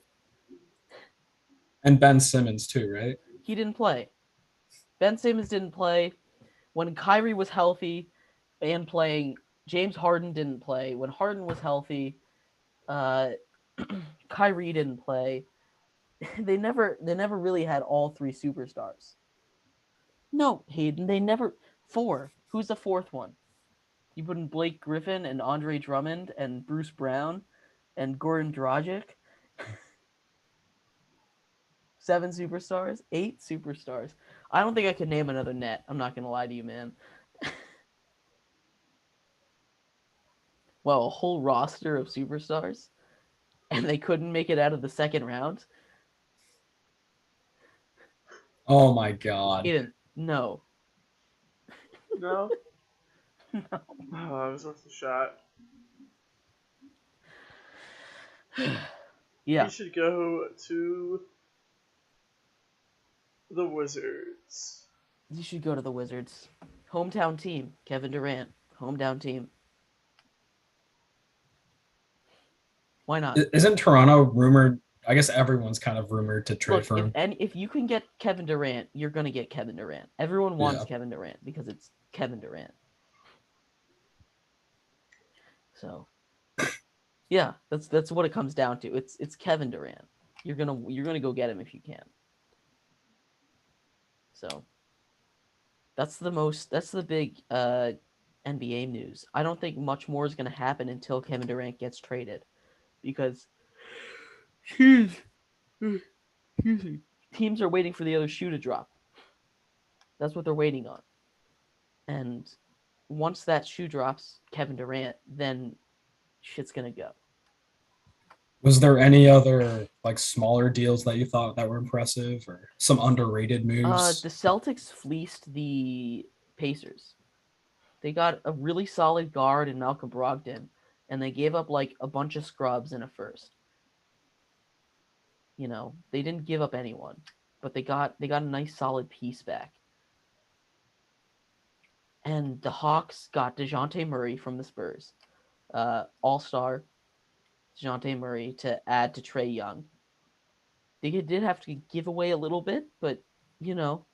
And Ben Simmons too, right? He didn't play. Ben Simmons didn't play. When Kyrie was healthy and playing, James Harden didn't play. When Harden was healthy, Kyrie didn't play. They never really had all 3 superstars. No, Hayden, they never 4. Who's the 4th one? You put in Blake Griffin and Andre Drummond and Bruce Brown and Goran Dragic. 7 superstars? 8 superstars. I don't think I could name another net. I'm not going to lie to you, man. Well, a whole roster of superstars, and they couldn't make it out of the second round? Oh my God. Hayden, no. No? No. Oh, it was worth a shot. Yeah. He should go to the Wizards. You should go to the Wizards. Hometown team, Kevin Durant. Hometown team. Why not? Isn't Toronto rumored? I guess everyone's kind of rumored to trade Look, for him. if you can get Kevin Durant, you're gonna get Kevin Durant. Everyone wants Yeah. Kevin Durant because it's Kevin Durant. So, yeah, that's what it comes down to. It's Kevin Durant. You're gonna go get him if you can. So, that's the big NBA news. I don't think much more is gonna happen until Kevin Durant gets traded, because excuse me, teams are waiting for the other shoe to drop. That's what they're waiting on. And once that shoe drops, Kevin Durant, then shit's gonna go. Was there any other like smaller deals that you thought that were impressive or some underrated The moves? Celtics fleeced the Pacers. They got a really solid guard in Malcolm Brogdon, and they gave up like a bunch of scrubs in a first. You know, they didn't give up anyone, but they got a nice solid piece back. And the Hawks got DeJounte Murray from the Spurs, all-star DeJounte Murray, to add to Trae Young. They did have to give away a little bit, but you know,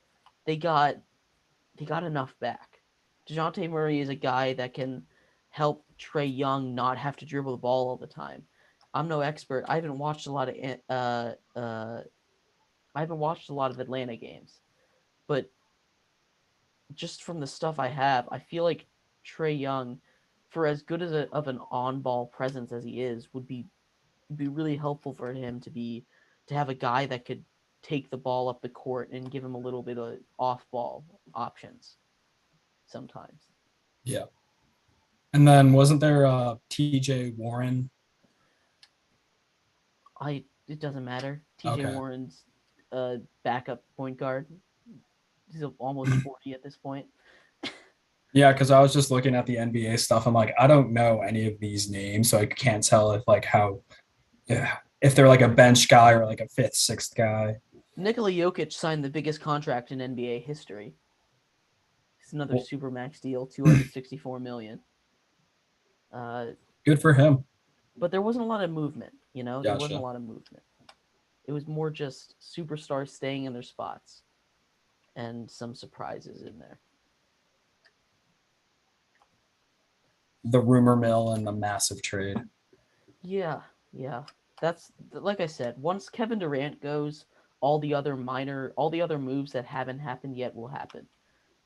they got enough back. DeJounte Murray is a guy that can help Trae Young not have to dribble the ball all the time. I'm no expert. I haven't watched a lot of Atlanta games, but just from the stuff I have, I feel like Trae Young, for as good as of an on-ball presence as he is, would be really helpful for him to have a guy that could take the ball up the court and give him a little bit of off-ball options sometimes. Yeah. And then wasn't there TJ Warren? It doesn't matter. TJ Okay. Warren's a backup point guard. He's almost 40 at this point. Yeah, because I was just looking at the NBA stuff. I'm like, I don't know any of these names, so I can't tell if like how, yeah, if they're like a bench guy or like a fifth, sixth guy. Nikola Jokic signed the biggest contract in NBA history. It's another Well, supermax deal, $264 million. good for him. But there wasn't a lot of movement. You know, there wasn't a Gotcha. lot of movement. It was more just superstars staying in their spots and some surprises in there. The rumor mill and the massive trade. Yeah. That's like I said. Once Kevin Durant goes, all the other moves that haven't happened yet will happen,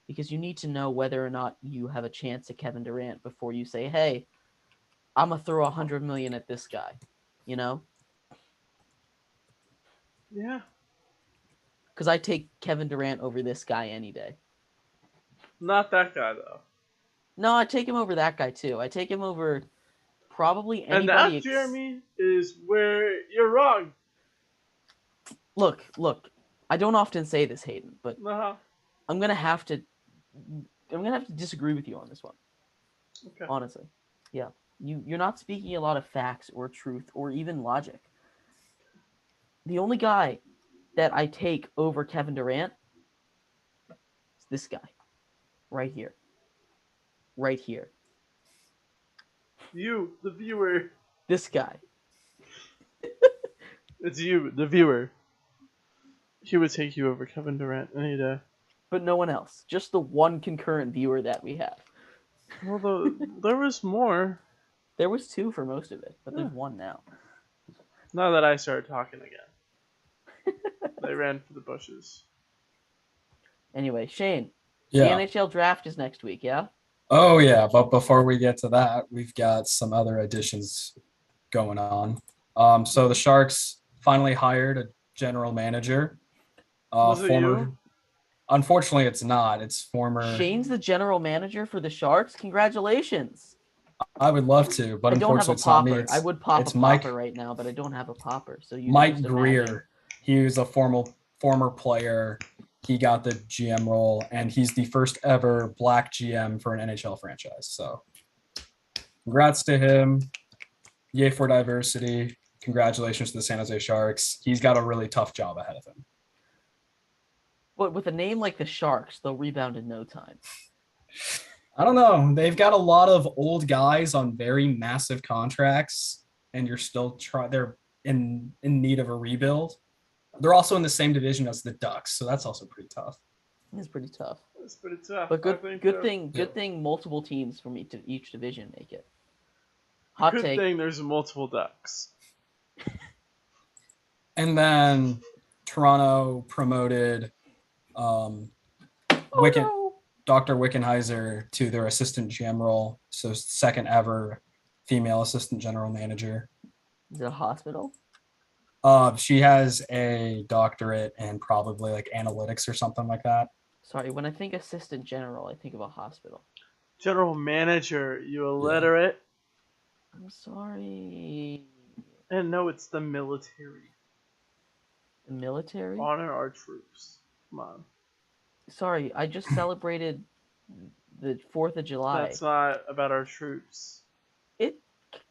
because you need to know whether or not you have a chance at Kevin Durant before you say, "Hey, I'm gonna throw $100 million at this guy." You know? Yeah. Because I take Kevin Durant over this guy any day. Not that guy though. No, I take him over that guy too. I take him over probably And anybody. that, Jeremy, is where you're wrong. Look. I don't often say this, Hayden, but Uh-huh. I'm gonna have to disagree with you on this one. Okay. Honestly, yeah. You're not speaking a lot of facts or truth or even logic. The only guy that I take over Kevin Durant is this guy, right here. Right here. You, the viewer. This guy. It's you, the viewer. He would take you over Kevin Durant any day. But no one else. Just the one concurrent viewer that we have. Well, there was more. There was two for most of it, but there's one now. Now that I started talking again. They ran for the bushes. Anyway, Shane, Yeah. the NHL draft is next week, yeah? Oh yeah, but before we get to that, we've got some other additions going on. So the Sharks finally hired a general manager. Was it Former. you? Unfortunately, it's not. It's former. Shane's the general manager for the Sharks. Congratulations. I would love to, but I don't have unfortunately, a it's not me. popper. I would pop It's a Mike. popper right now, but I don't have a popper. So you Mike just imagine. Greer. He was a former player. He got the GM role, and he's the first ever black GM for an NHL franchise. So, congrats to him. Yay for diversity. Congratulations to the San Jose Sharks. He's got a really tough job ahead of him. But with a name like the Sharks, they'll rebound in no time. I don't know. They've got a lot of old guys on very massive contracts, and you're still they're in need of a rebuild. They're also in the same division as the Ducks, so that's also pretty tough. It's pretty tough. It's pretty tough. But good Yeah. thing multiple teams from each division make it. Good thing there's multiple Ducks. And then Toronto promoted Dr. Wickenheiser to their assistant GM role, so second ever female assistant general manager. Is it a hospital? She has a doctorate in probably like analytics or something like that. Sorry, when I think assistant general, I think of a hospital. General manager, you illiterate. I'm sorry. And no, it's the military. The military? Honor our troops. Come on. Sorry, I just celebrated the 4th of July. That's not about our troops.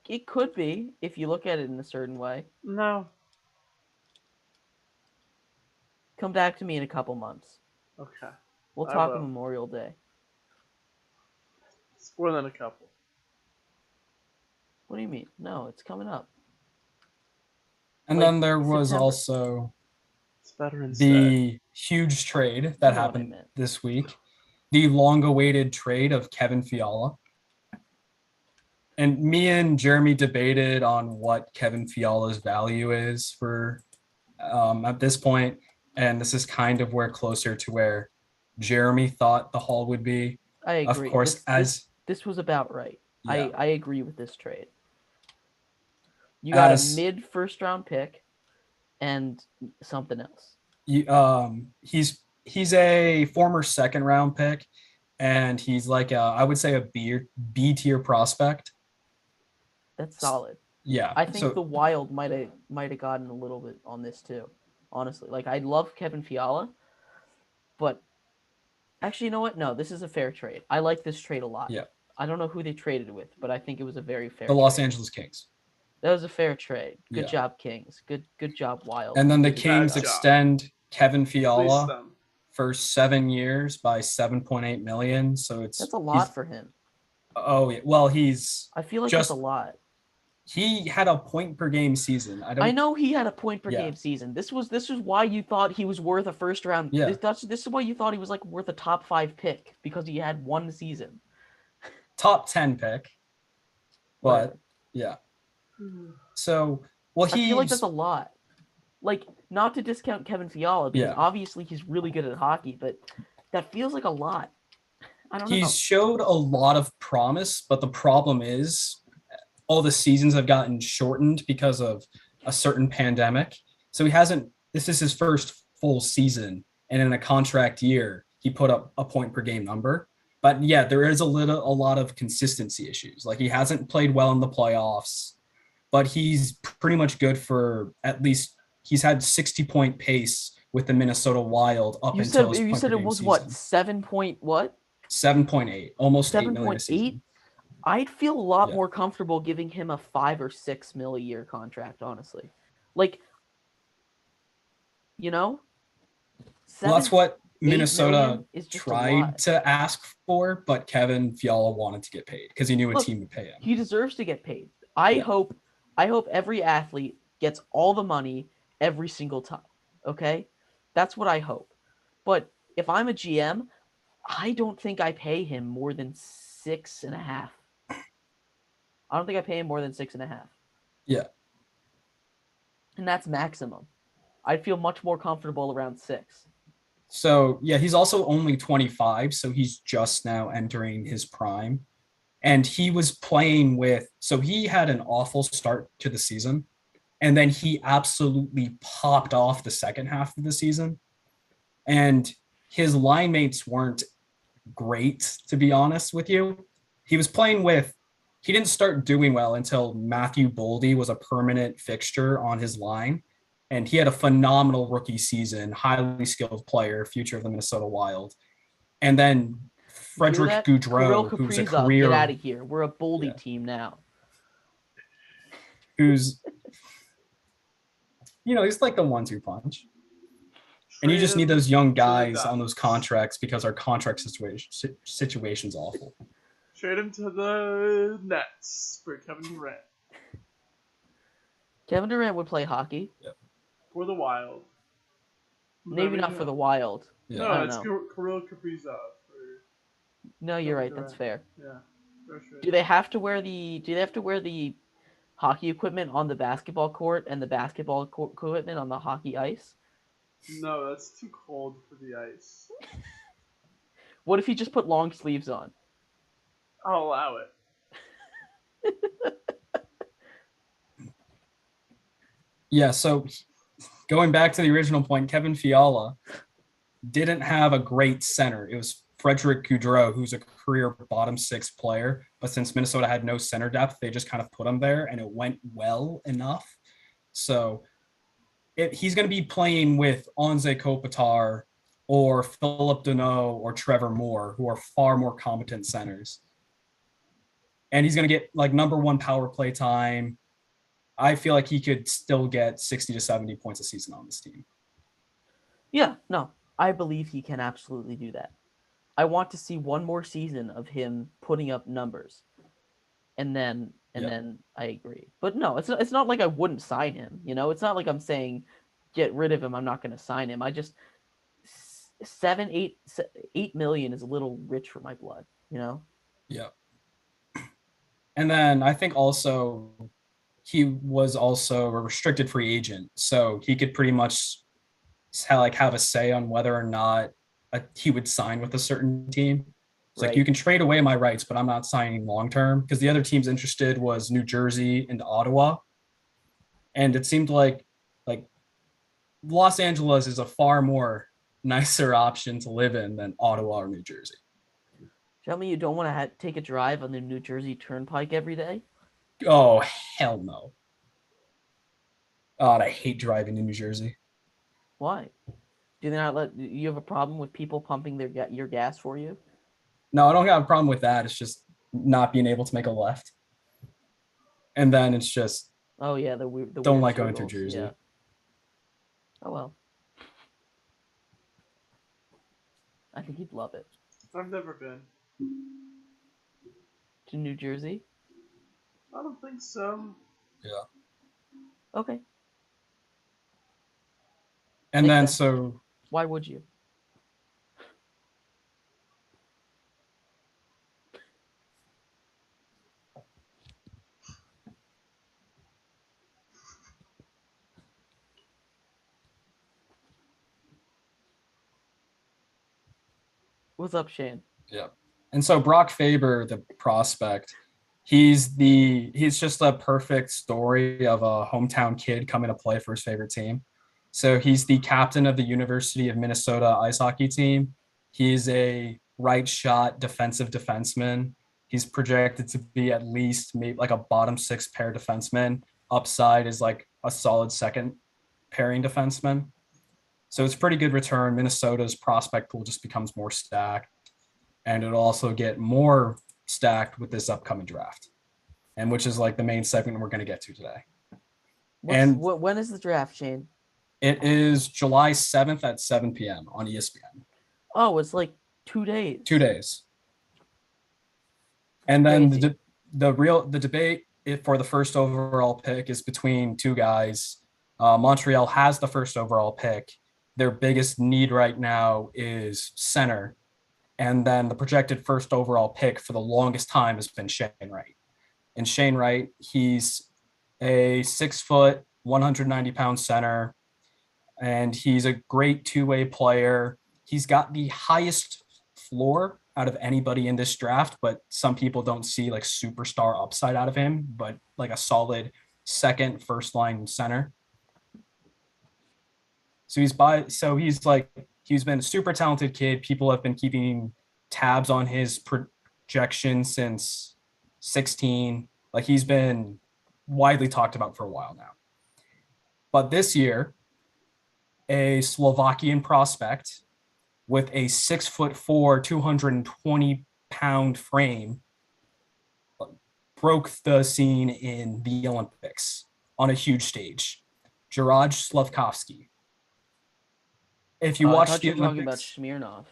It could be, if you look at it in a certain way. No. Come back to me in a couple months. Okay. We'll talk on Memorial Day. It's more than a couple. What do you mean? No, it's coming up. And then there was also the huge trade that happened this week. The long-awaited trade of Kevin Fiala. And me and Jeremy debated on what Kevin Fiala's value is for at this point. And this is kind of closer to where Jeremy thought the haul would be. I agree. Of course, this was about right. Yeah. I agree with this trade. You got a mid first round pick and something else. He's a former second round pick, and he's like I would say a B tier prospect. That's solid. Yeah. I think the Wild might have gotten a little bit on this too. Honestly, like I love Kevin Fiala, but actually, you know what? No, this is a fair trade. I like this trade a lot. Yeah. I don't know who they traded with, but I think it was a very fair. The Los Angeles Kings. That was a fair trade. Good job, Kings. Good job, Wild. And then the Kings extend Kevin Fiala for 7 years by $7.8 million. So that's a lot for him. Oh yeah. Well, I feel like that's a lot. He had a point per game season. I know he had a point per game season. This was why you thought he was worth a first round. Yeah. This is why you thought he was like worth a top 5 pick, because he had one season. Top 10 pick. But yeah. So I feel like that's a lot. Like, not to discount Kevin Fiala, because obviously he's really good at hockey, but that feels like a lot. I don't know. He's showed a lot of promise, but the problem is all the seasons have gotten shortened because of a certain pandemic. So this is his first full season, and in a contract year, he put up a point per game number. But yeah, there is a lot of consistency issues. Like, he hasn't played well in the playoffs, but he's pretty much good for at least he's had 60-point pace with the Minnesota Wild up until his you said it was season. What 7 point what? 7.8, almost 7.8. I'd feel a lot more comfortable giving him a 5 or 6 mil a year contract, honestly. Like, you know, that's what Minnesota tried to ask for, but Kevin Fiala wanted to get paid because he knew a team would pay him. He deserves to get paid. I hope every athlete gets all the money every single time. Okay? That's what I hope. But if I'm a GM, I don't think I pay him more than 6.5. I don't think I pay him more than 6.5. Yeah. And that's maximum. I'd feel much more comfortable around 6. So, yeah, he's also only 25, so he's just now entering his prime. And he was playing so he had an awful start to the season, and then he absolutely popped off the second half of the season. And his line mates weren't great, to be honest with you. He was playing he didn't start doing well until Matthew Boldy was a permanent fixture on his line. And he had a phenomenal rookie season, highly skilled player, future of the Minnesota Wild. And then Frederick Gaudreau, who's a career... Get out of here. We're a Boldy team now. Who's, he's like the 1-2 punch. And you just need those young guys on those contracts because our contract situation's awful. Trade him to the Nets for Kevin Durant. Kevin Durant would play hockey. For the Wild. Maybe not for the Wild. Yeah. I No, don't it's know. Kirill Kaprizov. For No, you're Kevin right. That's Durant. fair. Yeah. For sure. Do they have to wear the hockey equipment on the basketball court and the basketball equipment on the hockey ice? No, that's too cold for the ice. What if he just put long sleeves on? I'll allow it. Yeah, so going back to the original point, Kevin Fiala didn't have a great center. It was Frederick Gaudreau, who's a career bottom six player. But since Minnesota had no center depth, they just kind of put him there, and it went well enough. So he's going to be playing with Anze Kopitar or Philip Deneau or Trevor Moore, who are far more competent centers. And he's going to get like number one power play time. I feel like he could still get 60 to 70 points a season on this team. Yeah, no, I believe he can absolutely do that. I want to see one more season of him putting up numbers, and then I agree. But no, it's not like I wouldn't sign him. It's not like I'm saying get rid of him. I'm not going to sign him. I just 8 million is a little rich for my blood. Yeah. And then I think also he was also a restricted free agent, so he could pretty much have a say on whether or not he would sign with a certain team. It's Right. like, you can trade away my rights, but I'm not signing long term, because the other teams interested was New Jersey and Ottawa, and it seemed like Los Angeles is a far more nicer option to live in than Ottawa or New Jersey. Tell me you don't want to take a drive on the New Jersey Turnpike every day? Oh, hell no. God, I hate driving in New Jersey. Why? Do they not let you have a problem with people pumping your gas for you? No, I don't have a problem with that. It's just not being able to make a left. And then it's just, Oh yeah, the don't weird like going through circles, Jersey. yeah. Oh well. I think you'd love it. I've never been. To New Jersey? I don't think so. Yeah. Okay. And Makes then sense. so Why would you? What's up, Shane? yeah. And so Brock Faber, the prospect, he's just a perfect story of a hometown kid coming to play for his favorite team. So he's the captain of the University of Minnesota ice hockey team. He's a right shot defensive defenseman. He's projected to be at least maybe like a bottom six pair defenseman. Upside is like a solid second pairing defenseman. So it's pretty good return. Minnesota's prospect pool just becomes more stacked, and it'll also get more stacked with this upcoming draft, and which is like the main segment we're going to get to today. When is the draft, Shane? It is July 7th at 7 p.m. on ESPN. Oh, it's like 2 days. 2 days. And then Crazy. the debate for the first overall pick is between two guys. Montreal has the first overall pick. Their biggest need right now is center. And then the projected first overall pick for the longest time has been Shane Wright. And Shane Wright, he's a 6 foot, 190-pound center, and he's a great two-way player. He's got the highest floor out of anybody in this draft, but some people don't see like superstar upside out of him, but like a solid second, first line center. So he's been a super talented kid. People have been keeping tabs on his projection since 16. Like, he's been widely talked about for a while now. But this year, a Slovakian prospect with a 6'4", 220-pound frame broke the scene in the Olympics on a huge stage. Gerard Slavkovsky. If you watch the Olympics, talking about Smirnov.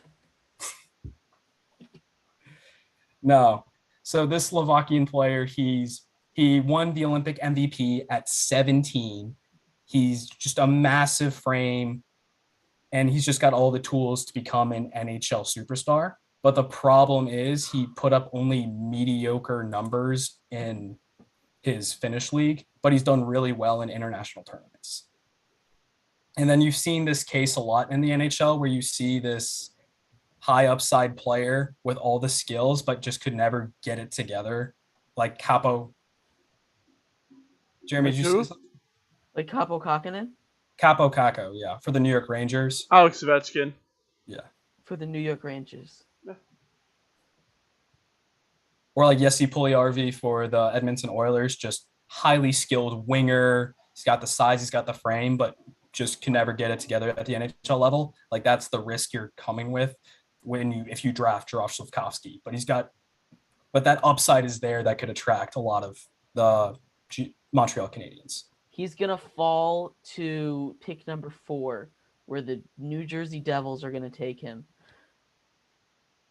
No. So this Slovakian player, he's He won the Olympic MVP at 17. He's just a massive frame, and he's just got all the tools to become an NHL superstar. But the problem is he put up only mediocre numbers in his Finnish league, but he's done really well in international tournaments. And then you've seen this case a lot in the NHL where you see this high upside player with all the skills, but just could never get it together. Like Capo. Jeremy, Like did you who? see something? Like Capo Kakinen Capo Caco, yeah, for the New York Rangers. Alex Ovechkin. Yeah. for the New York Rangers. Or like Jesse Puljujärvi for the Edmonton Oilers, just highly skilled winger. He's got the size, he's got the frame, but just can never get it together at the NHL level. Like that's the risk you're coming with if you draft Josh Slavkovsky. But that upside is there that could attract a lot of the Montreal Canadiens. He's gonna fall to pick number 4, where the New Jersey Devils are gonna take him.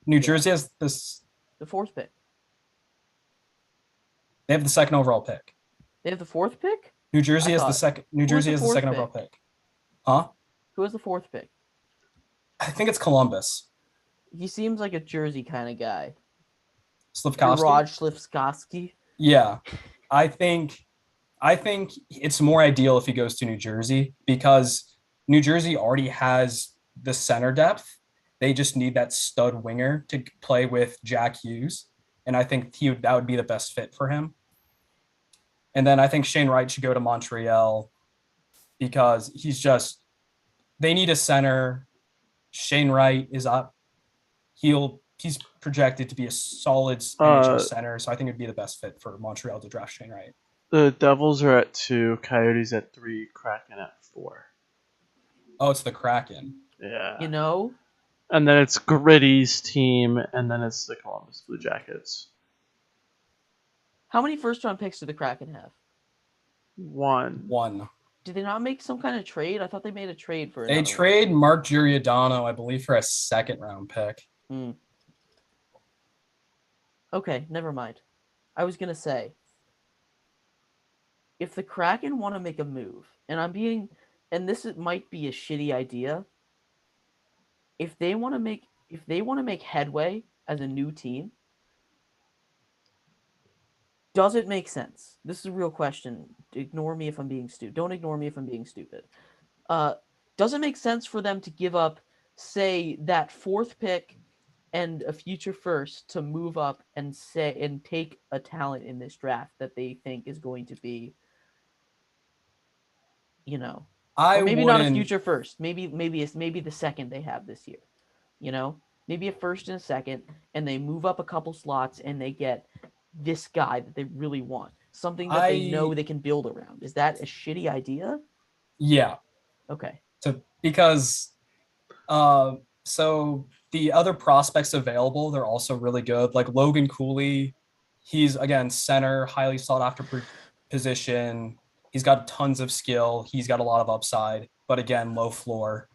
New Jersey has this. The 4th pick. They have the second overall pick. They have the 4th pick? New Jersey has the thought- second. New Who has Jersey the has the fourth second overall pick. Huh? Who has the 4th pick? I think it's Columbus. He seems like a Jersey kind of guy. Slavkovsky. Raj Slivskovsky. Yeah, I think it's more ideal if he goes to New Jersey because New Jersey already has the center depth. They just need that stud winger to play with Jack Hughes, and I think that would be the best fit for him. And then I think Shane Wright should go to Montreal because they need a center. Shane Wright is up. He's projected to be a solid NHL center, so I think it'd be the best fit for Montreal to draft Shane Wright. The Devils are at 2, Coyotes at 3, Kraken at 4. Oh, it's the Kraken. Yeah. You know, And then it's Gritty's team, and then it's the Columbus Blue Jackets. how many first-round picks do the Kraken have? 1. Did they not make some kind of trade? I thought they made a trade for They another trade Mark Giordano, I believe, for a second-round pick. one. Okay, never mind. I was gonna say, if the Kraken want to make a move, and might be a shitty idea, if they want to make headway as a new team, does it make sense? This is a real question. Ignore me if I'm being stupid. Don't ignore me if I'm being stupid. Does it make sense for them to give up, say, that 4th pick and a future first to move up and take a talent in this draft that they think is going to be, or maybe not a future first, maybe the second they have this year, maybe a first and a second, and they move up a couple slots and they get this guy that they really want, something that they know they can build around. Is that a shitty idea? Yeah. Okay. Because so the other prospects available, they're also really good. Like Logan Cooley, he's again center, highly sought after position. He's got tons of skill. He's got a lot of upside, but again, low floor.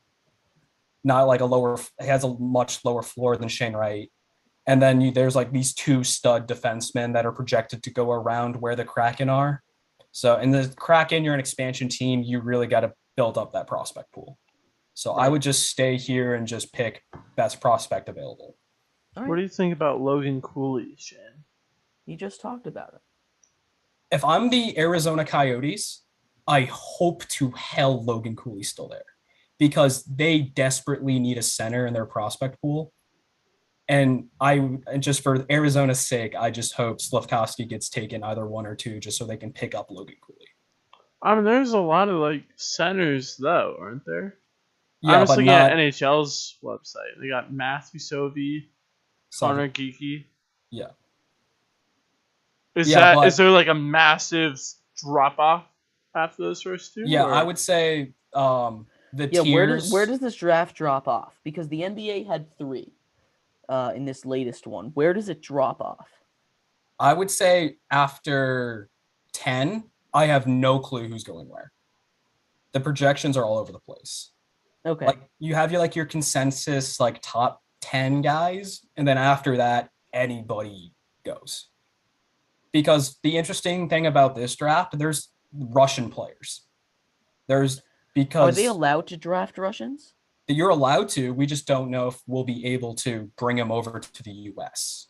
Not like he has a much lower floor than Shane Wright. And then there's like these 2 stud defensemen that are projected to go around where the Kraken are. So in the Kraken, you're an expansion team. You really got to build up that prospect pool. So right. I would just stay here and just pick best prospect available. Right. What do you think about Logan Cooley, Shane? You just talked about it. If I'm the Arizona Coyotes, I hope to hell Logan Cooley's still there because they desperately need a center in their prospect pool. And just for Arizona's sake, I just hope Slavkovsky gets taken either 1 or 2 just so they can pick up Logan Cooley. I mean, there's a lot of centers though, aren't there? Yeah, I'm just looking at NHL's website. They got Matthew Sovey, Connor Geeky. Yeah. Is there a massive drop off after those first 2? Yeah, or? I would say tiers. Where does this draft drop off? Because the NBA had 3 in this latest one. Where does it drop off? I would say after 10, I have no clue who's going where. The projections are all over the place. Okay. Like you have your consensus top 10 guys, and then after that, anybody goes. because the interesting thing about this draft, there's Russian players. There's Are they because allowed to draft Russians? you're allowed to. We just don't know if we'll be able to bring them over to the US.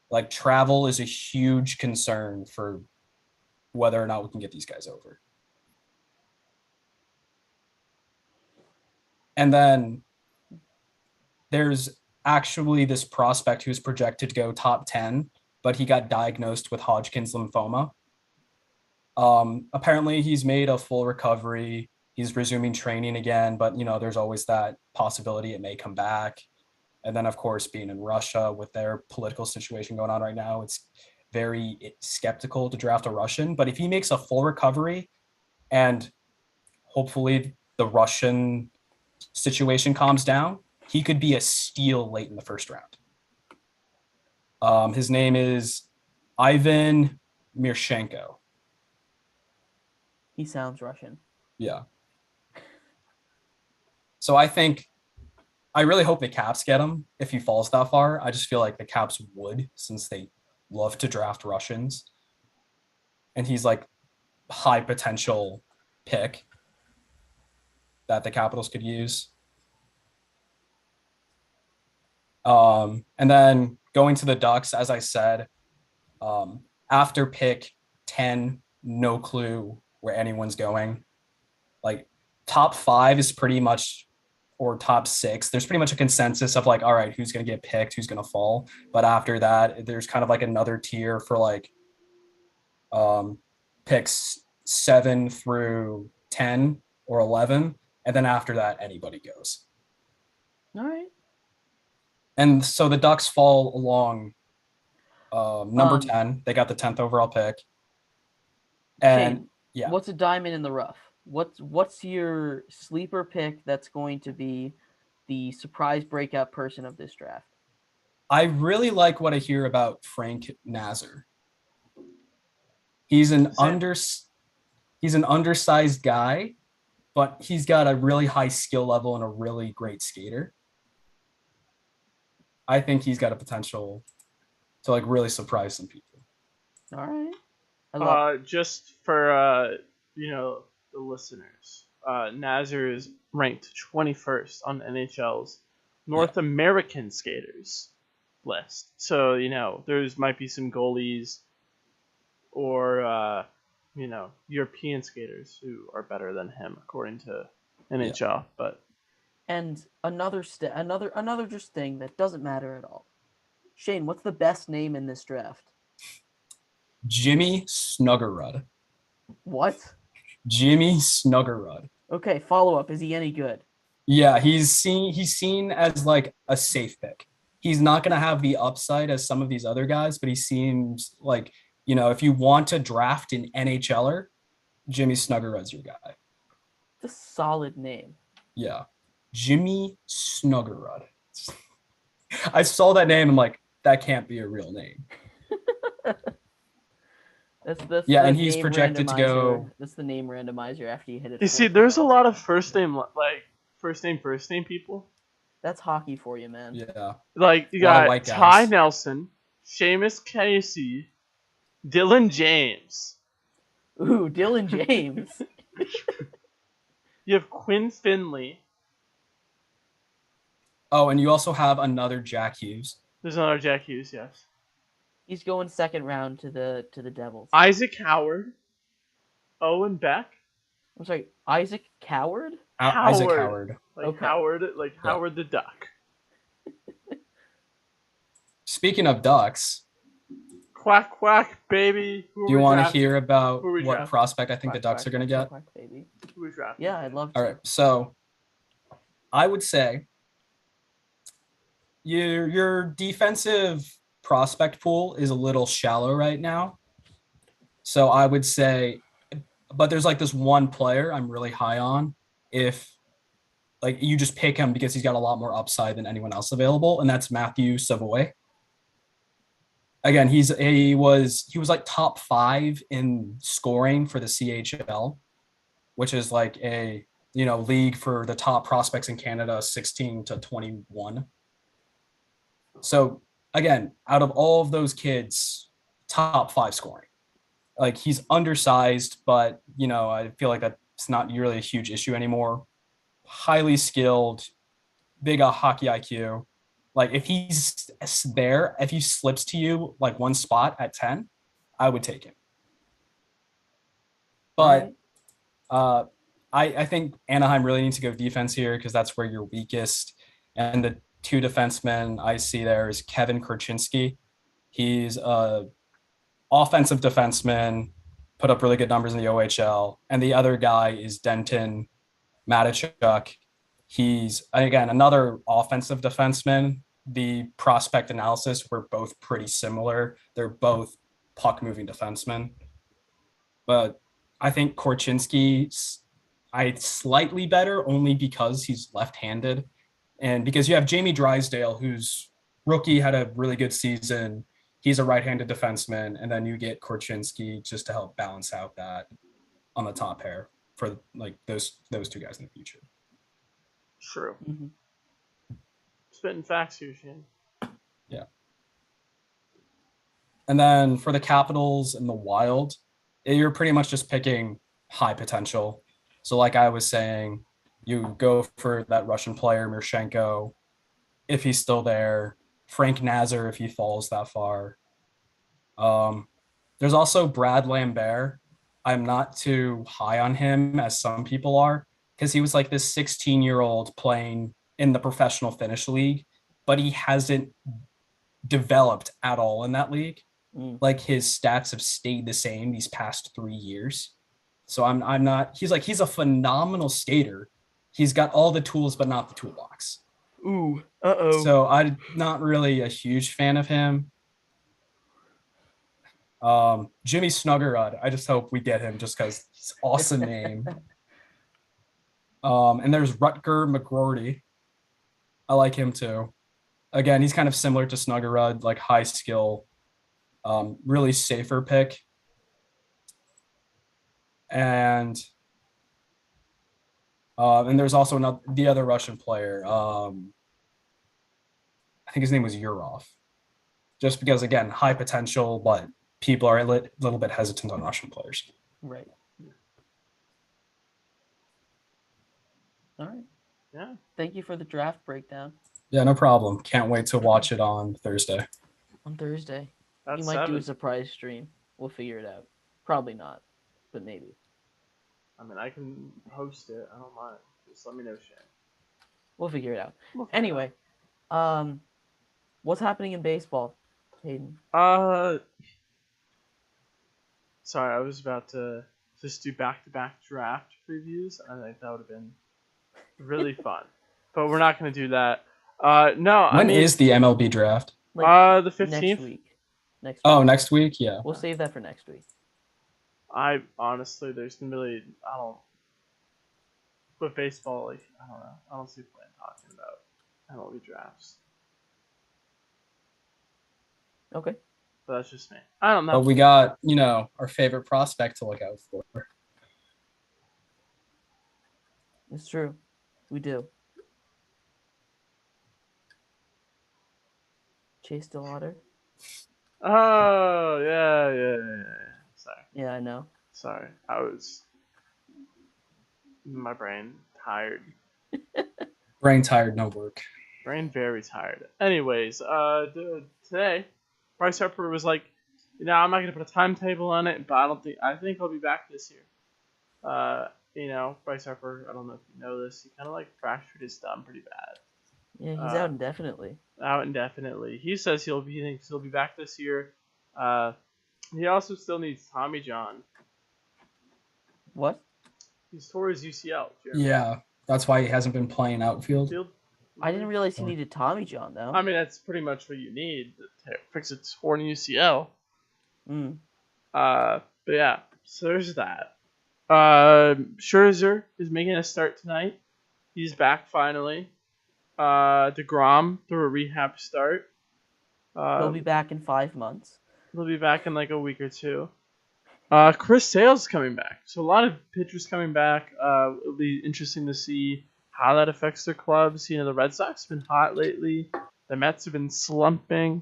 Like travel is a huge concern for whether or not we can get these guys over. And then there's actually this prospect who's projected to go top 10, but he got diagnosed with Hodgkin's lymphoma. Apparently he's made a full recovery. He's resuming training again, but there's always that possibility it may come back. And then of course, being in Russia with their political situation going on right now, it's very skeptical to draft a Russian. But if he makes a full recovery and hopefully the Russian situation calms down, he could be a steal late in the first round. His name is Ivan Mirshenko. He sounds Russian. Yeah. So I really hope the Caps get him if he falls that far. I just feel like the Caps would, since they love to draft Russians. And he's like high potential pick that the Capitals could use. And then going to the Ducks, as I said, after pick 10, no clue where anyone's going. Like top 5 is pretty much, or top 6, there's pretty much a consensus of like, all right, who's going to get picked, who's going to fall. But after that, there's kind of like another tier for like picks 7 through 10 or 11. And then after that, anybody goes. All right. And so the Ducks fall along number 10. They got the 10th overall pick. And Shane, yeah. What's a diamond in the rough? What's your sleeper pick that's going to be the surprise breakout person of this draft? I really like what I hear about Frank Nazar. He's an undersized guy, but he's got a really high skill level and a really great skater. I think he's got a potential to like really surprise some people. All right. Just for the listeners, Nazar is ranked 21st on NHL's North American skaters list. So there's might be some goalies or European skaters who are better than him according to NHL. Yeah. But and another just thing that doesn't matter at all. Shane, what's the best name in this draft? Jimmy Snuggerud. What? Jimmy Snuggerud. Okay, follow up. Is he any good? Yeah, he's seen as like a safe pick. He's not gonna have the upside as some of these other guys, but he seems like, if you want to draft an NHLer, Jimmy Snuggerud's your guy. It's a solid name. Yeah. Jimmy Snuggerud. I saw that name and like, that can't be a real name. That's and he's projected to go. That's the name randomizer after you hit it. You see, there's a lot of first name people. That's hockey for you, man. Yeah. Like you got Ty Nelson, Seamus Casey, Dylan James. Ooh, Dylan James. You have Quinn Finley. Oh, and you also have another Jack Hughes. There's another Jack Hughes, yes. He's going second round to the Devils. Isaac Howard. Owen Beck. I'm sorry, Isaac Coward? Isaac Howard. Like okay. Howard, like yeah. Howard the Duck. Speaking of ducks. Quack, quack, baby. Do you want to hear about what prospect I think the Ducks are going to get? Quack, baby. Yeah, I'd love to. All right, so I would say your defensive prospect pool is a little shallow right now. So I would say, but there's like this one player I'm really high on. If like you just pick him because he's got a lot more upside than anyone else available, and that's Matthew Savoie. Again, he was like top 5 in scoring for the CHL, which is like a league for the top prospects in Canada, 16 to 21. So again, out of all of those kids, top 5 scoring. Like he's undersized, but I feel like that's not really a huge issue anymore. Highly skilled, big hockey IQ. Like if he's there, if he slips to you like one spot at 10, I would take him. But uh, I think Anaheim really needs to go defense here because that's where you're weakest. And the two defensemen I see there is Kevin Korchinski. He's a offensive defenseman, put up really good numbers in the OHL. And the other guy is Denton Matachuk. He's, again, another offensive defenseman. The prospect analysis were both pretty similar. They're both puck-moving defensemen. But I think Korchinski, slightly better only because he's left-handed. And because you have Jamie Drysdale, who's rookie, had a really good season. He's a right-handed defenseman. And then you get Korchinski just to help balance out that on the top pair for like those two guys in the future. True. Mm-hmm. Spitting facts here, Shane. Yeah. And then for the Capitals and the Wild, you're pretty much just picking high potential. So like I was saying, you go for that Russian player, Mirshenko, if he's still there, Frank Nazar, if he falls that far. There's also Brad Lambert. I'm not too high on him as some people are because he was like this 16-year-old playing in the professional Finnish league, but he hasn't developed at all in that league. Like his stats have stayed the same these past 3 years. So I'm not, he's a phenomenal skater. He's got all the tools, but not the toolbox. Ooh, uh-oh. So I'm not really a huge fan of him. Jimmy Snuggerud, I just hope we get him just because he's an awesome name. And there's Rutger McGroarty. I like him too. Again, he's kind of similar to Snuggerud, like high skill, really safer pick. And there's also the other Russian player. I think his name was Yurov. Just because, again, high potential, but people are a little bit hesitant on Russian players. Right. All right. Yeah. Thank you for the draft breakdown. Yeah, no problem. Can't wait to watch it on Thursday. On Thursday. That's You might do 7. a surprise stream. We'll figure it out. Probably not, but maybe. I mean, I can host it. I don't mind. Just let me know, Shane. We'll figure it out. Anyway, what's happening in baseball, Hayden? Sorry, I was about to just do back-to-back draft previews. I think that would have been really fun, but we're not going to do that. No. When is the MLB draft? The 15th. Next week. Next week. Oh, next week? Yeah. We'll save that for next week. I honestly, there's really, with baseball, like, I don't know. I don't see the point talking about MLB drafts. Okay. But that's just me. I don't know. But we got, our favorite prospect to look out for. It's true. We do. Chase Stillwater. Oh, yeah. Sorry. Yeah, I know. Sorry. My brain tired. Brain tired, no work. Brain very tired. Anyways, today, Bryce Harper was like, I'm not gonna put a timetable on it, but I think I'll be back this year. Bryce Harper, I don't know if you know this, he kind of like fractured his thumb pretty bad. Yeah, he's out indefinitely. Out indefinitely. He says he thinks he'll be back this year. He also still needs Tommy John. What? He's tore his UCL. Jeremy. Yeah, that's why he hasn't been playing outfield. I didn't realize he needed Tommy John, though. I mean, that's pretty much what you need to fix a torn UCL. But yeah, so there's that. Scherzer is making a start tonight. He's back finally. DeGrom through a rehab start. He'll be back in 5 months. He'll be back in like a week or two. Chris Sale's is coming back. So a lot of pitchers coming back. It'll be interesting to see how that affects their clubs. The Red Sox have been hot lately. The Mets have been slumping.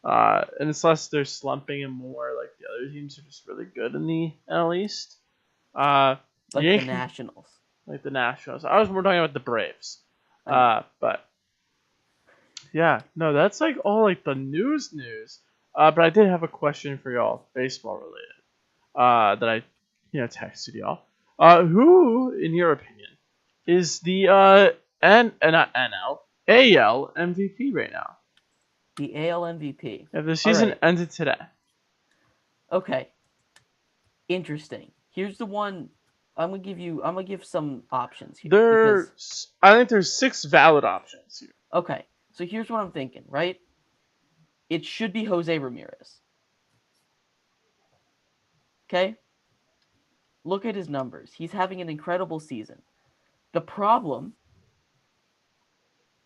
And it's less they're slumping and more like the other teams are just really good in the NL East. Like the Yankees, Nationals. like the Nationals. I was more talking about the Braves. I know. But yeah, no, that's like all like the news. But I did have a question for y'all, baseball related. That I, texted y'all. Who, in your opinion, is the not NL AL MVP right now? The AL MVP. If the season right. ended today. Okay. Interesting. Here's the one. I'm gonna give some options here. I think there's 6 valid options here. Okay. So here's what I'm thinking, right? It should be Jose Ramirez. Okay? Look at his numbers. He's having an incredible season. The problem,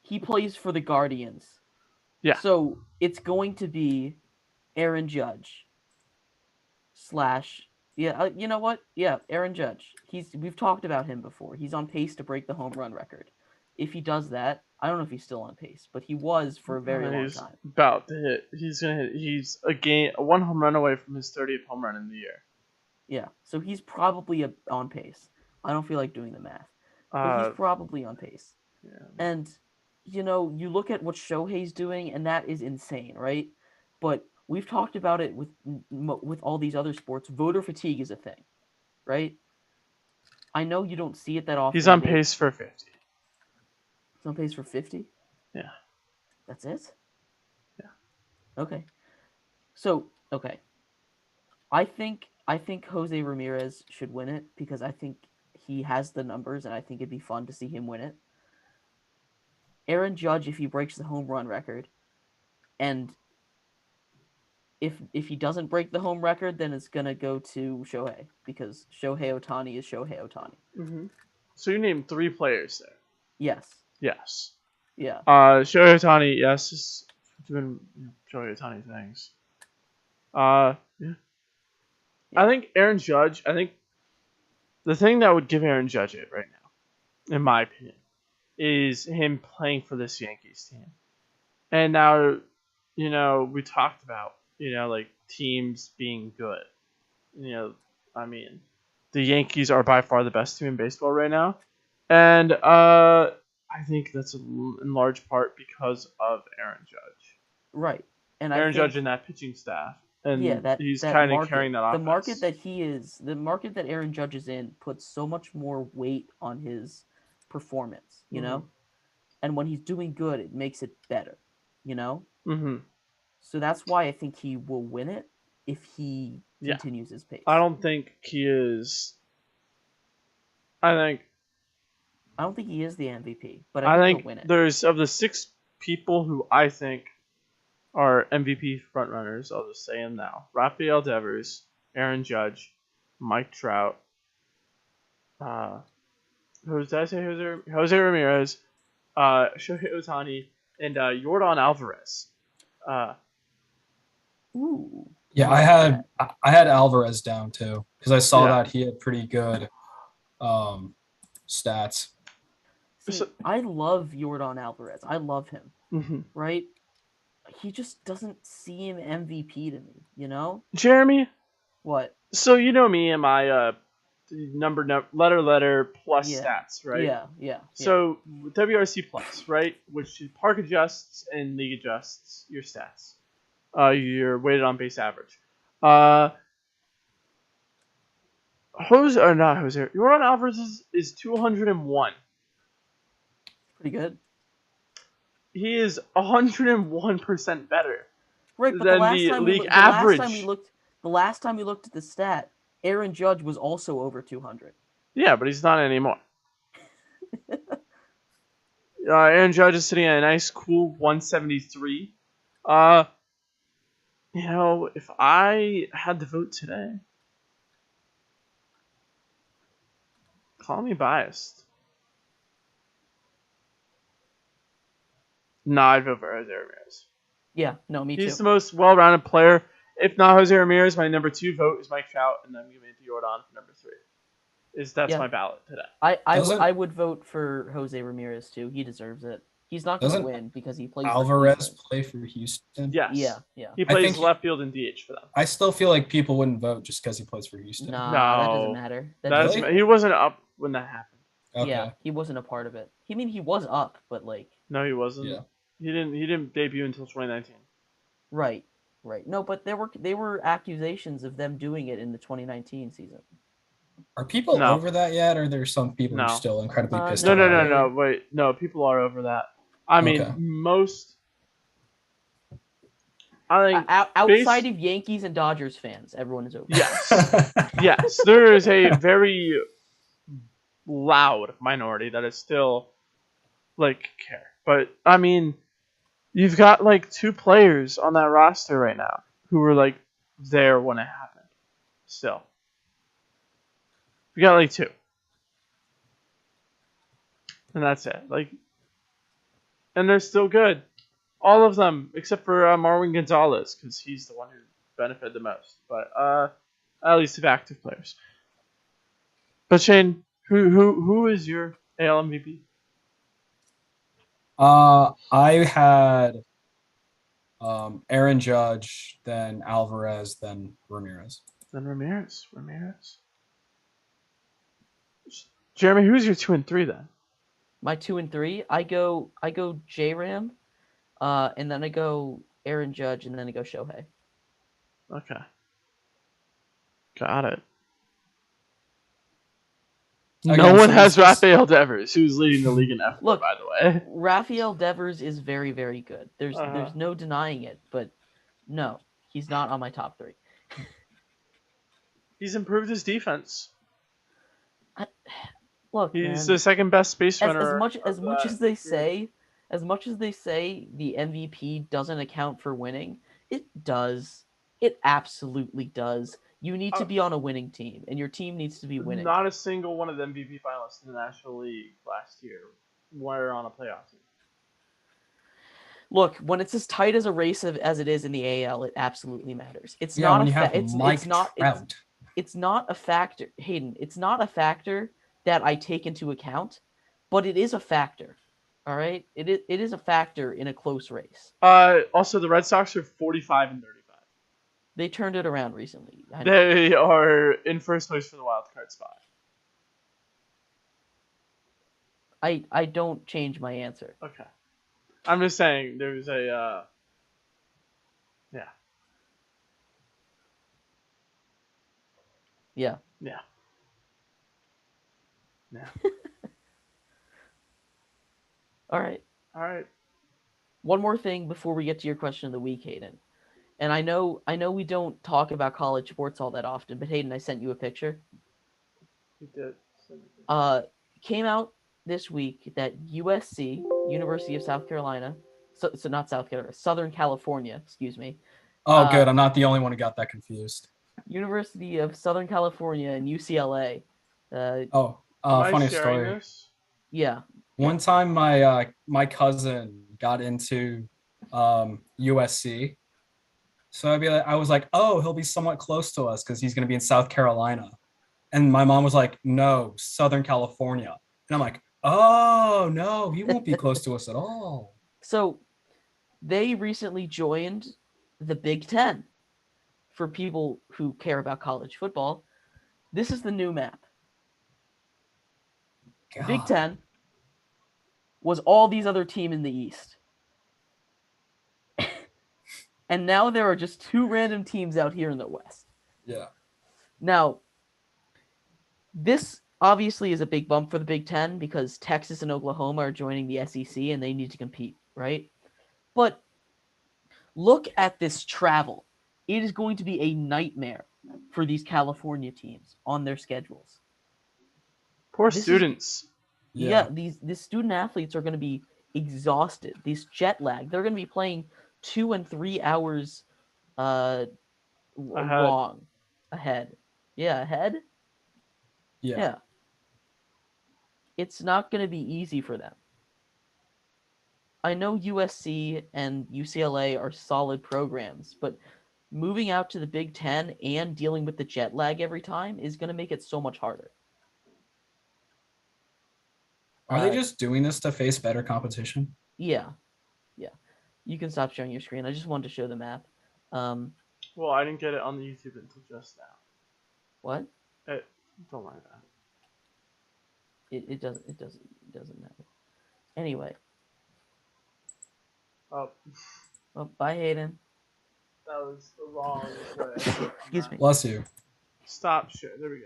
he plays for the Guardians. Yeah. So it's going to be Aaron Judge / you know what? Yeah, Aaron Judge. We've talked about him before. He's on pace to break the home run record. If he does that, I don't know if he's still on pace, but he was for a very long time. About to hit. He's gonna hit. He's one home run away from his 30th home run in the year. Yeah, so he's probably on pace. I don't feel like doing the math, but he's probably on pace. Yeah. And you look at what Shohei's doing, and that is insane, right? But we've talked about it with all these other sports. Voter fatigue is a thing, right? I know you don't see it that often. He's on pace for 50. He's on pace for 50? Yeah. That's it? Yeah. Okay. So, okay. I think Jose Ramirez should win it because I think he has the numbers and I think it'd be fun to see him win it. Aaron Judge, if he breaks the home run record, and if he doesn't break the home record, then it's gonna go to Shohei because Shohei Ohtani is Shohei Ohtani. Mm-hmm. So you named 3 players there. Yes. Yes. Yeah. Shohei Ohtani, yes, is doing Shohei Ohtani things. Yeah. I think Aaron Judge. I think the thing that would give Aaron Judge it right now, in my opinion, is him playing for this Yankees team. And now, we talked about, like teams being good. I mean, the Yankees are by far the best team in baseball right now. And I think that's in large part because of Aaron Judge. Right. And Aaron Judge and that pitching staff. And he's kind of carrying that offense. The market that Aaron Judge is in puts so much more weight on his performance, you know? And when he's doing good, it makes it better, you know? Mm-hmm. So that's why I think he will win it if he continues his pace. I don't think he is. I don't think he is the MVP, but I think he'll win it. There's of the 6 people who I think are MVP frontrunners, I'll just say them now. Rafael Devers, Aaron Judge, Mike Trout, who did I say? Jose Ramirez, Shohei Ohtani, and Yordan Alvarez. Ooh. Yeah, I had Alvarez down too because I saw that he had pretty good stats. See, I love Yordan Alvarez. I love him. Mm-hmm. Right? He just doesn't seem MVP to me, you know? Jeremy? What? So you know me and my letter plus stats, right? Yeah. So WRC plus, right? Which park adjusts and league adjusts your stats. Your weighted on base average. Yordan Alvarez is 201. Pretty good. He is 101% better. Right, but than the league average. The last time we looked at the stat, Aaron Judge was also over 200. Yeah, but he's not anymore. Aaron Judge is sitting at a nice, cool 173. If I had the vote today, call me biased. No, I'd vote for Jose Ramirez. Yeah, no, me too. He's the most well-rounded player. If not Jose Ramirez, my number 2 vote is Mike Trout, and I'm giving it to Yordan for number 3. That's my ballot today. I would vote for Jose Ramirez too. He deserves it. He's not going to Doesn't win because he plays Alvarez for Cleveland. play for Houston? Yes. Yeah. He I plays think- left field and DH for them. I still feel like people wouldn't vote just because he plays for Houston. Nah, that doesn't No. matter. Really? He wasn't up when that happened. Okay. Yeah, he wasn't a part of it. He was up, but like No, he wasn't. Yeah. He didn't debut until 2019. right. No, but there were accusations of them doing it in the 2019 season. Are people No. over that yet, or are there some people who No. are still incredibly pissed No, about no, it? no, no. Wait, no. People are over that. I mean, Okay. most. I think Outside of Yankees and Dodgers fans, everyone is over. yes, yes. There is a very loud minority that is still like care, but I mean, you've got like 2 players on that roster right now who were like there when it happened. Still, you got like 2, and that's it. Like, and they're still good. All of them except for Marwin Gonzalez, because he's the one who benefited the most. But at least of active players. But Shane, who is your AL MVP? I had Aaron Judge, then Alvarez, then Ramirez. Then Ramirez. Jeremy, who's your 2 and 3 then? My 2 and 3, I go J-Ram, and then I go Aaron Judge, and then I go Shohei. Okay. Got it. Again, No one so has this- Rafael Devers, who's leading the league in effort, Look, by the way. Rafael Devers is very, very good. There's Uh-huh. no denying it, but no, he's not on my top 3. He's improved his defense. Look, He's man, the second best space runner. as much as they say the MVP doesn't account for winning, it does. It absolutely does. You need to be on a winning team, and your team needs to be winning. Not a single one of the MVP finalists in the National League last year were on a playoff team. Look, when it's as tight as a race as it is in the AL, it absolutely matters. It's Yeah, not when a you have Mike Trout. it's not a factor, Hayden. It's not a factor that I take into account, but it is a factor. All right, it is a factor in a close race. Also, the Red Sox are 45 and 35. They turned it around recently. They are in first place for the wild card spot. I don't change my answer. Okay, I'm just saying there's a yeah. Yeah. Yeah. Yeah. All right. All right. One more thing before we get to your question of the week, Hayden. And I know we don't talk about college sports all that often, but Hayden, I sent you a picture. You did. Came out this week that USC, University of South Carolina, so not South Carolina, Southern California, excuse me. Oh, good. I'm not the only one who got that confused. University of Southern California and UCLA. Am I Funny sharing story. this? Yeah. One time, my cousin got into USC, so I was like, oh, he'll be somewhat close to us because he's going to be in South Carolina, and my mom was like, no, Southern California, and I'm like, oh no, he won't be close to us at all. So they recently joined the Big Ten. For people who care about college football, this is the new map. God. Big Ten was all these other teams in the East. And now there are just 2 random teams out here in the West. Yeah. Now, this obviously is a big bump for the Big Ten because Texas and Oklahoma are joining the SEC and they need to compete, right? But look at this travel. It is going to be a nightmare for these California teams on their schedules. Poor This is- students. Yeah, these student athletes are going to be exhausted. These jet lag, they're going to be playing 2 and 3 hours long ahead. Yeah, ahead. Yeah. It's not going to be easy for them. I know USC and UCLA are solid programs, but moving out to the Big Ten and dealing with the jet lag every time is going to make it so much harder. Are they just doing this to face better competition? Yeah, yeah. You can stop sharing your screen. I just wanted to show the map. Well, I didn't get it on the YouTube until just now. What? Don't mind that. It doesn't matter. Anyway, Oh, well, bye, Hayden. that was the wrong way. Excuse me. Bless you. Stop share. There we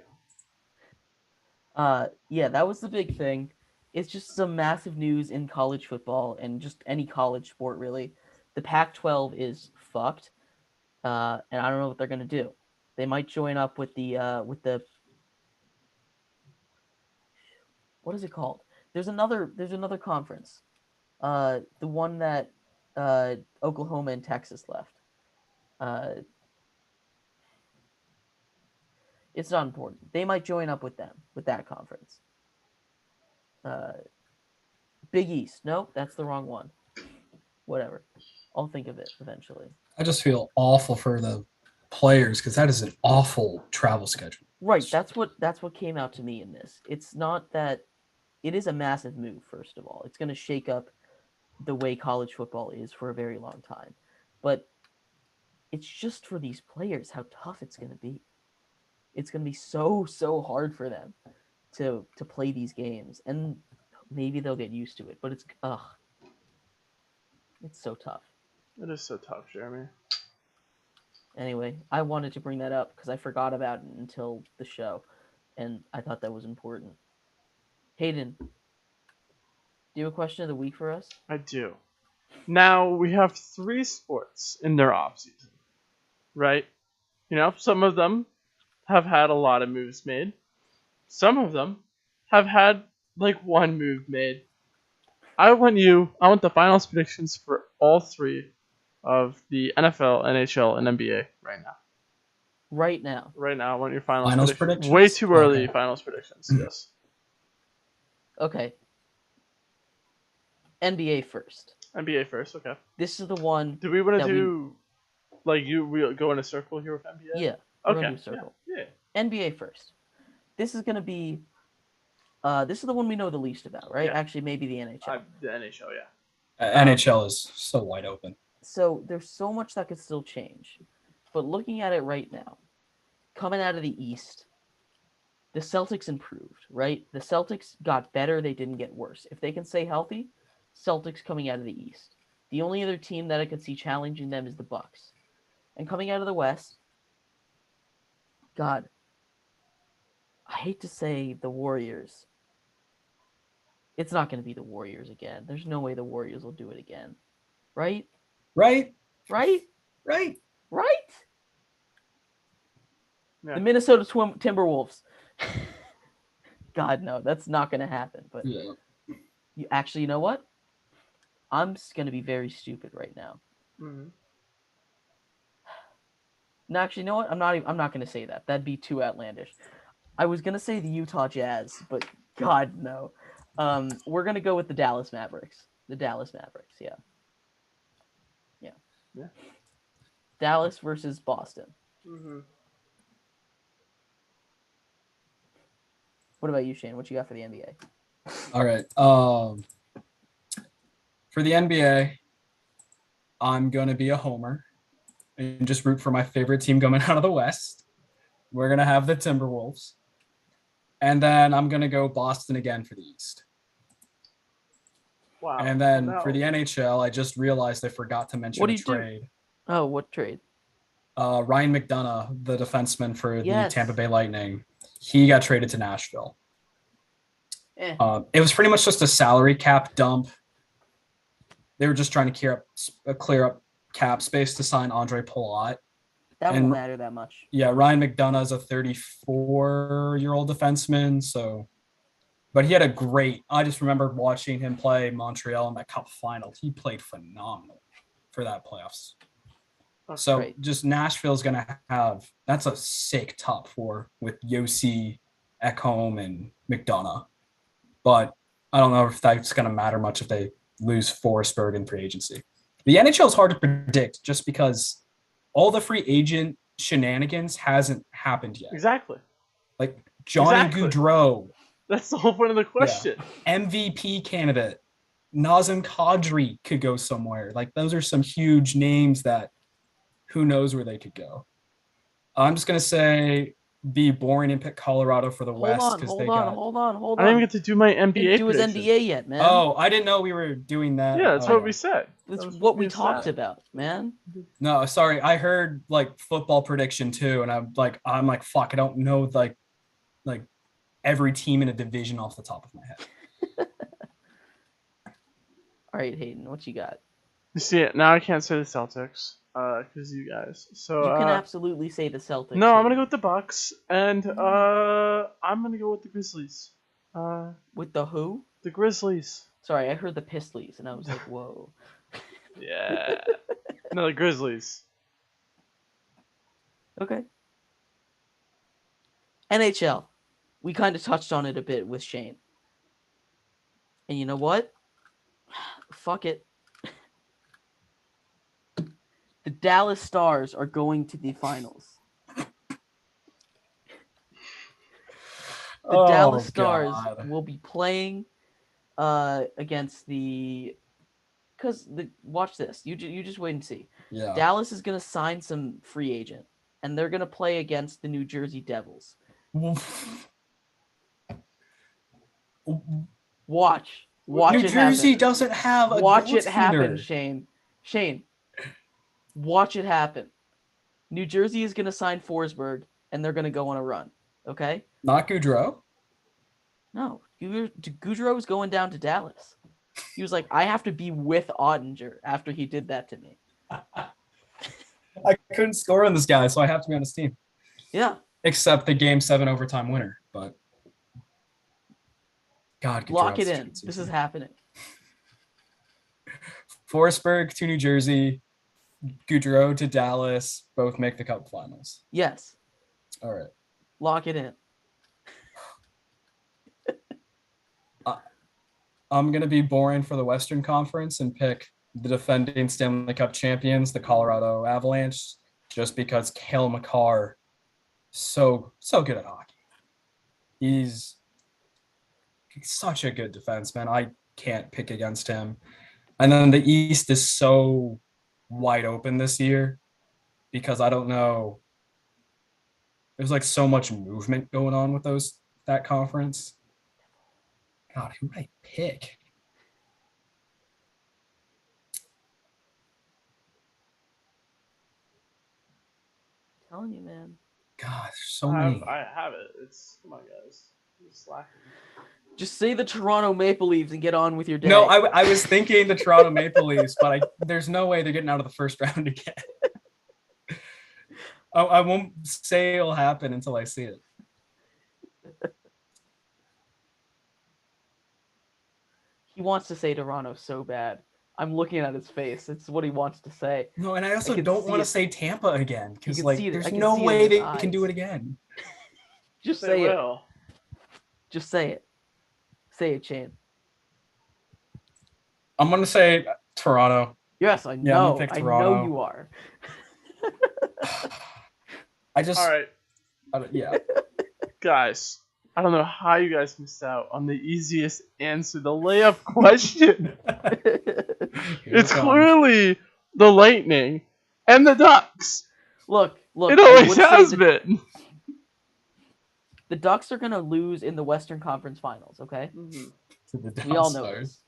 go. Yeah, that was the big thing. It's just some massive news in college football and just any college sport really. The Pac-12 is fucked, and I don't know what they're gonna do. They might join up with the what is it called? There's another conference. The one that Oklahoma and Texas left. Uh, it's not important. They might join up with them with that conference. Uh, Big East. Nope, that's the wrong one. Whatever. I'll think of it eventually. I just feel awful for the players because that is an awful travel schedule. Right, that's what came out to me in this. It's not that it is a massive move, first of all. It's going to shake up the way college football is for a very long time. But it's just for these players how tough it's going to be. It's going to be so hard for them to play these games, and maybe they'll get used to it, but it's so tough. It is so tough, Jeremy. Anyway, I wanted to bring that up because I forgot about it until the show, and I thought that was important. Hayden, do you have a question of the week for us? I do. Now we have 3 sports in their off season, right? You know, some of them have had a lot of moves made. Some of them have had like one move made. I want the finals predictions for all 3 of the NFL, NHL, and NBA right now. Right now. Right now, I want your finals predictions. Predictions? Way too early Okay. finals predictions. Yes. Okay. NBA first. NBA first, okay. This is the one. Do we want to that do we go in a circle here with NBA? Yeah. We're Okay. gonna do a circle. Yeah. NBA first. This is gonna be. This is the one we know the least about, right? Yeah. Actually, maybe the NHL. The NHL, yeah. NHL is so wide open. So there's so much that could still change, but looking at it right now, coming out of the East, the Celtics improved, right? The Celtics got better; they didn't get worse. If they can stay healthy, Celtics coming out of the East. The only other team that I could see challenging them is the Bucks. And coming out of the West, God, I hate to say the Warriors. It's not going to be the Warriors again. There's no way the Warriors will do it again. Right? Right? Right? Right? Right? Yeah. The Minnesota Timberwolves. God, no, that's not going to happen. But Yeah. you know what? I'm going to be very stupid right now. Mm-hmm. No, actually, you know what? I'm not going to say that. That'd be too outlandish. I was going to say the Utah Jazz, but God, no. We're going to go with the Dallas Mavericks. The Dallas Mavericks, yeah. Dallas versus Boston. Mm-hmm. What about you, Shane? What you got for the NBA? All right. For the NBA, I'm going to be a homer and just root for my favorite team coming out of the West. We're going to have the Timberwolves. And then I'm going to go Boston again for the East. Wow. And then for the NHL, I just realized I forgot to mention a trade. Oh, what trade? Ryan McDonough, the defenseman for Yes. the Tampa Bay Lightning, he got traded to Nashville. Eh. It was pretty much just a salary cap dump. They were just trying to clear up cap space to sign Andre Palat. That won't matter that much. Yeah, Ryan McDonough is a 34-year-old defenseman, but he had I just remember watching him play Montreal in that cup final. He played phenomenal for that playoffs. That's so great. Just Nashville's going to that's a sick top 4 with Yossi, Ekholm, and McDonough. But I don't know if that's going to matter much if they lose Forsberg in free agency. The NHL is hard to predict just because all the free agent shenanigans hasn't happened yet. Exactly. Like Johnny Gaudreau. That's the whole point of the question. Yeah. MVP candidate. Nazem Kadri could go somewhere. Like those are some huge names that who knows where they could go. I'm just gonna say be boring and pick Colorado for the West because they got. hold on. I didn't even get to do my NBA Didn't do his prediction. NBA yet, man. Oh, I didn't know we were doing that. Yeah, that's Oh, what we said. That's That was what we just talked said. about, man. No, sorry. I heard like football prediction too, and I'm like, fuck. I don't know like every team in a division off the top of my head. All right, Hayden, what you got? You see it now. I can't say the Celtics because you guys. So You can absolutely say the Celtics. no, I'm here. gonna go with the Bucks, and I'm gonna go with the Grizzlies. With the who? The Grizzlies. Sorry, I heard the Pistolies, and I was like, whoa. Yeah. No, the Grizzlies. Okay. NHL. We kind of touched on it a bit with Shane. And you know what? Fuck it. The Dallas Stars are going to the finals. The Dallas Stars will be playing against the... watch this. You just wait and see. Yeah. Dallas is going to sign some free agent, and they're going to play against the New Jersey Devils. Watch New it Jersey happen. doesn't have a Watch it happen, goaltender. Shane. Watch it happen. New Jersey is going to sign Forsberg, and they're going to go on a run. Okay? Not Goudreau. No. Goudreau was going down to Dallas. He was like, I have to be with Ottinger after he did that to me. I couldn't score on this guy, so I have to be on his team. Yeah. Except the Game 7 overtime winner. But God, Goudreau's Lock it in. This is happening. Forsberg to New Jersey, Goudreau to Dallas, both make the Cup finals. Yes. All right. Lock it in. I'm going to be boring for the Western Conference and pick the defending Stanley Cup champions, the Colorado Avalanche, just because Cale Makar so good at hockey. He's such a good defenseman. I can't pick against him. And then the East is so wide open this year because I don't know. There's like so much movement going on with that conference. God, who would I pick? I'm telling you, man. God, there's so many. I have it. Come on, guys. You're slacking. Just say the Toronto Maple Leafs and get on with your day. No, I was thinking the Toronto Maple Leafs, but there's no way they're getting out of the first round again. I won't say it'll happen until I see it. He wants to say Toronto so bad. I'm looking at his face. It's what he wants to say. No, and I also don't want to say Tampa again because there's no see way they eyes. can do it again. Just They say it. will. Just say it. Say it, Shane. I'm gonna say Toronto. Yes, I Yeah, I'm know. gonna pick I Toronto. know you are. I just All right, yeah. guys. I don't know how you guys missed out on the easiest answer, the layup question. It's clearly the Lightning and the Ducks. Look. It always has been. The Ducks are gonna lose in the Western Conference Finals. Okay, Mm-hmm. we all know this.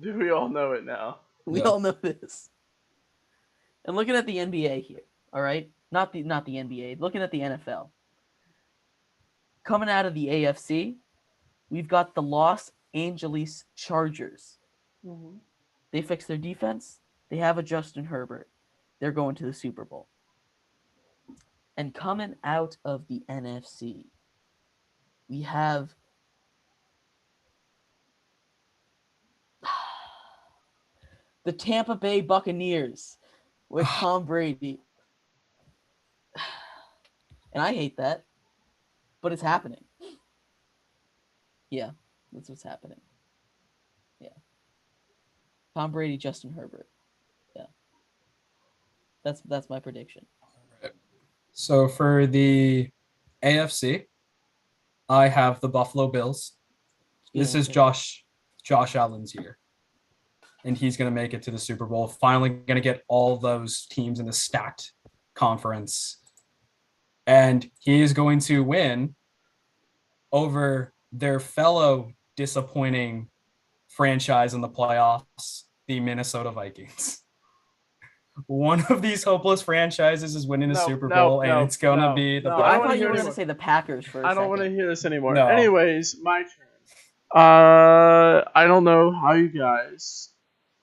Do we all know it now? We all know this. And looking at the NBA here, all right, not the NBA. Looking at the NFL. Coming out of the AFC, we've got the Los Angeles Chargers. Mm-hmm. They fixed their defense. They have a Justin Herbert. They're going to the Super Bowl. And coming out of the NFC, we have the Tampa Bay Buccaneers with Tom Brady. And I hate that, but it's happening. Yeah, that's what's happening. Yeah. Tom Brady, Justin Herbert. Yeah. That's my prediction. So for the AFC, I have the Buffalo Bills. This is Josh Allen's year. And he's going to make it to the Super Bowl. Finally going to get all those teams in the stacked conference. And he is going to win over their fellow disappointing franchise in the playoffs, the Minnesota Vikings. One of these hopeless franchises is winning a Super Bowl, and it's going to be the I don't wanna thought you hear were this. going to say the Packers for a I don't second. want to hear this anymore. No. Anyways, my turn. I don't know how you guys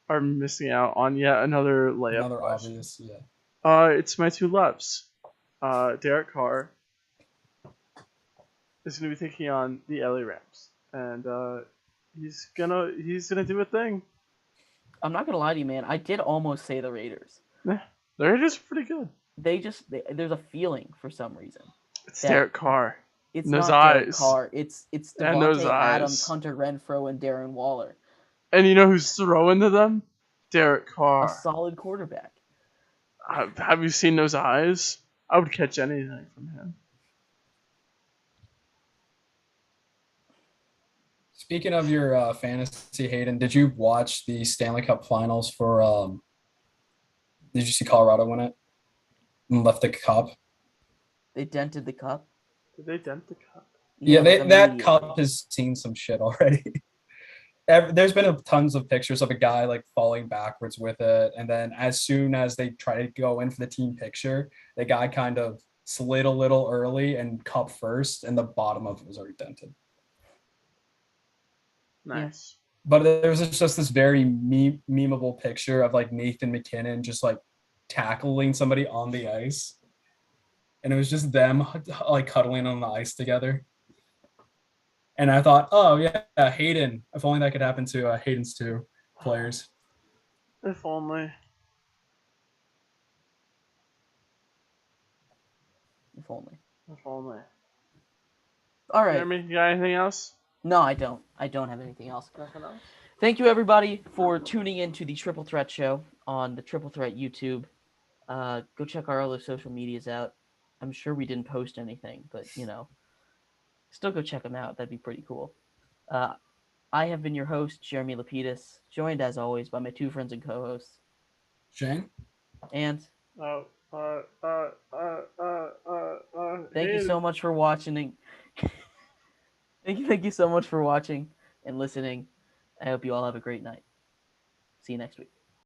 are missing out on yet another layup Another question. obvious, yeah. It's my two loves. Derek Carr is gonna be taking on the LA Rams, and he's gonna do a thing. I'm not going to lie to you, man. I did almost say the Raiders. They're just pretty good. There's a feeling for some reason. It's Derek Carr. It's Those not Derek eyes. Carr. It's And those Devontae Adams, eyes. Hunter Renfrow, and Darren Waller. And you know who's throwing to them? Derek A Carr. solid quarterback. Have you seen those eyes? I would catch anything from him. Speaking of your fantasy, Hayden, did you watch the Stanley Cup Finals for? Did you see Colorado win it? And left the cup. They dented the cup. Did they dent the cup? Yeah, like, that immediately. cup has seen some shit already. There's been tons of pictures of a guy like falling backwards with it, and then as soon as they try to go in for the team picture, the guy kind of slid a little early and cup first, and the bottom of it was already dented. Nice. But there was just this very memeable picture of like Nathan McKinnon just like tackling somebody on the ice, and it was just them like cuddling on the ice together. And I thought, oh yeah, Hayden. If only that could happen to Hayden's two players. If only. If only. If only. All right. Jeremy, you got anything else? No, I don't. I don't have anything else. Nothing else? Thank you, everybody, for tuning in to the Triple Threat Show on the Triple Threat YouTube. Go check our other social medias out. I'm sure we didn't post anything, but, still go check them out. That'd be pretty cool. I have been your host, Jeremy Lapidus, joined, as always, by my two friends and co-hosts. Shane? And thank you Hayden. so much for watching. Thank you so much for watching and listening. I hope you all have a great night. See you next week.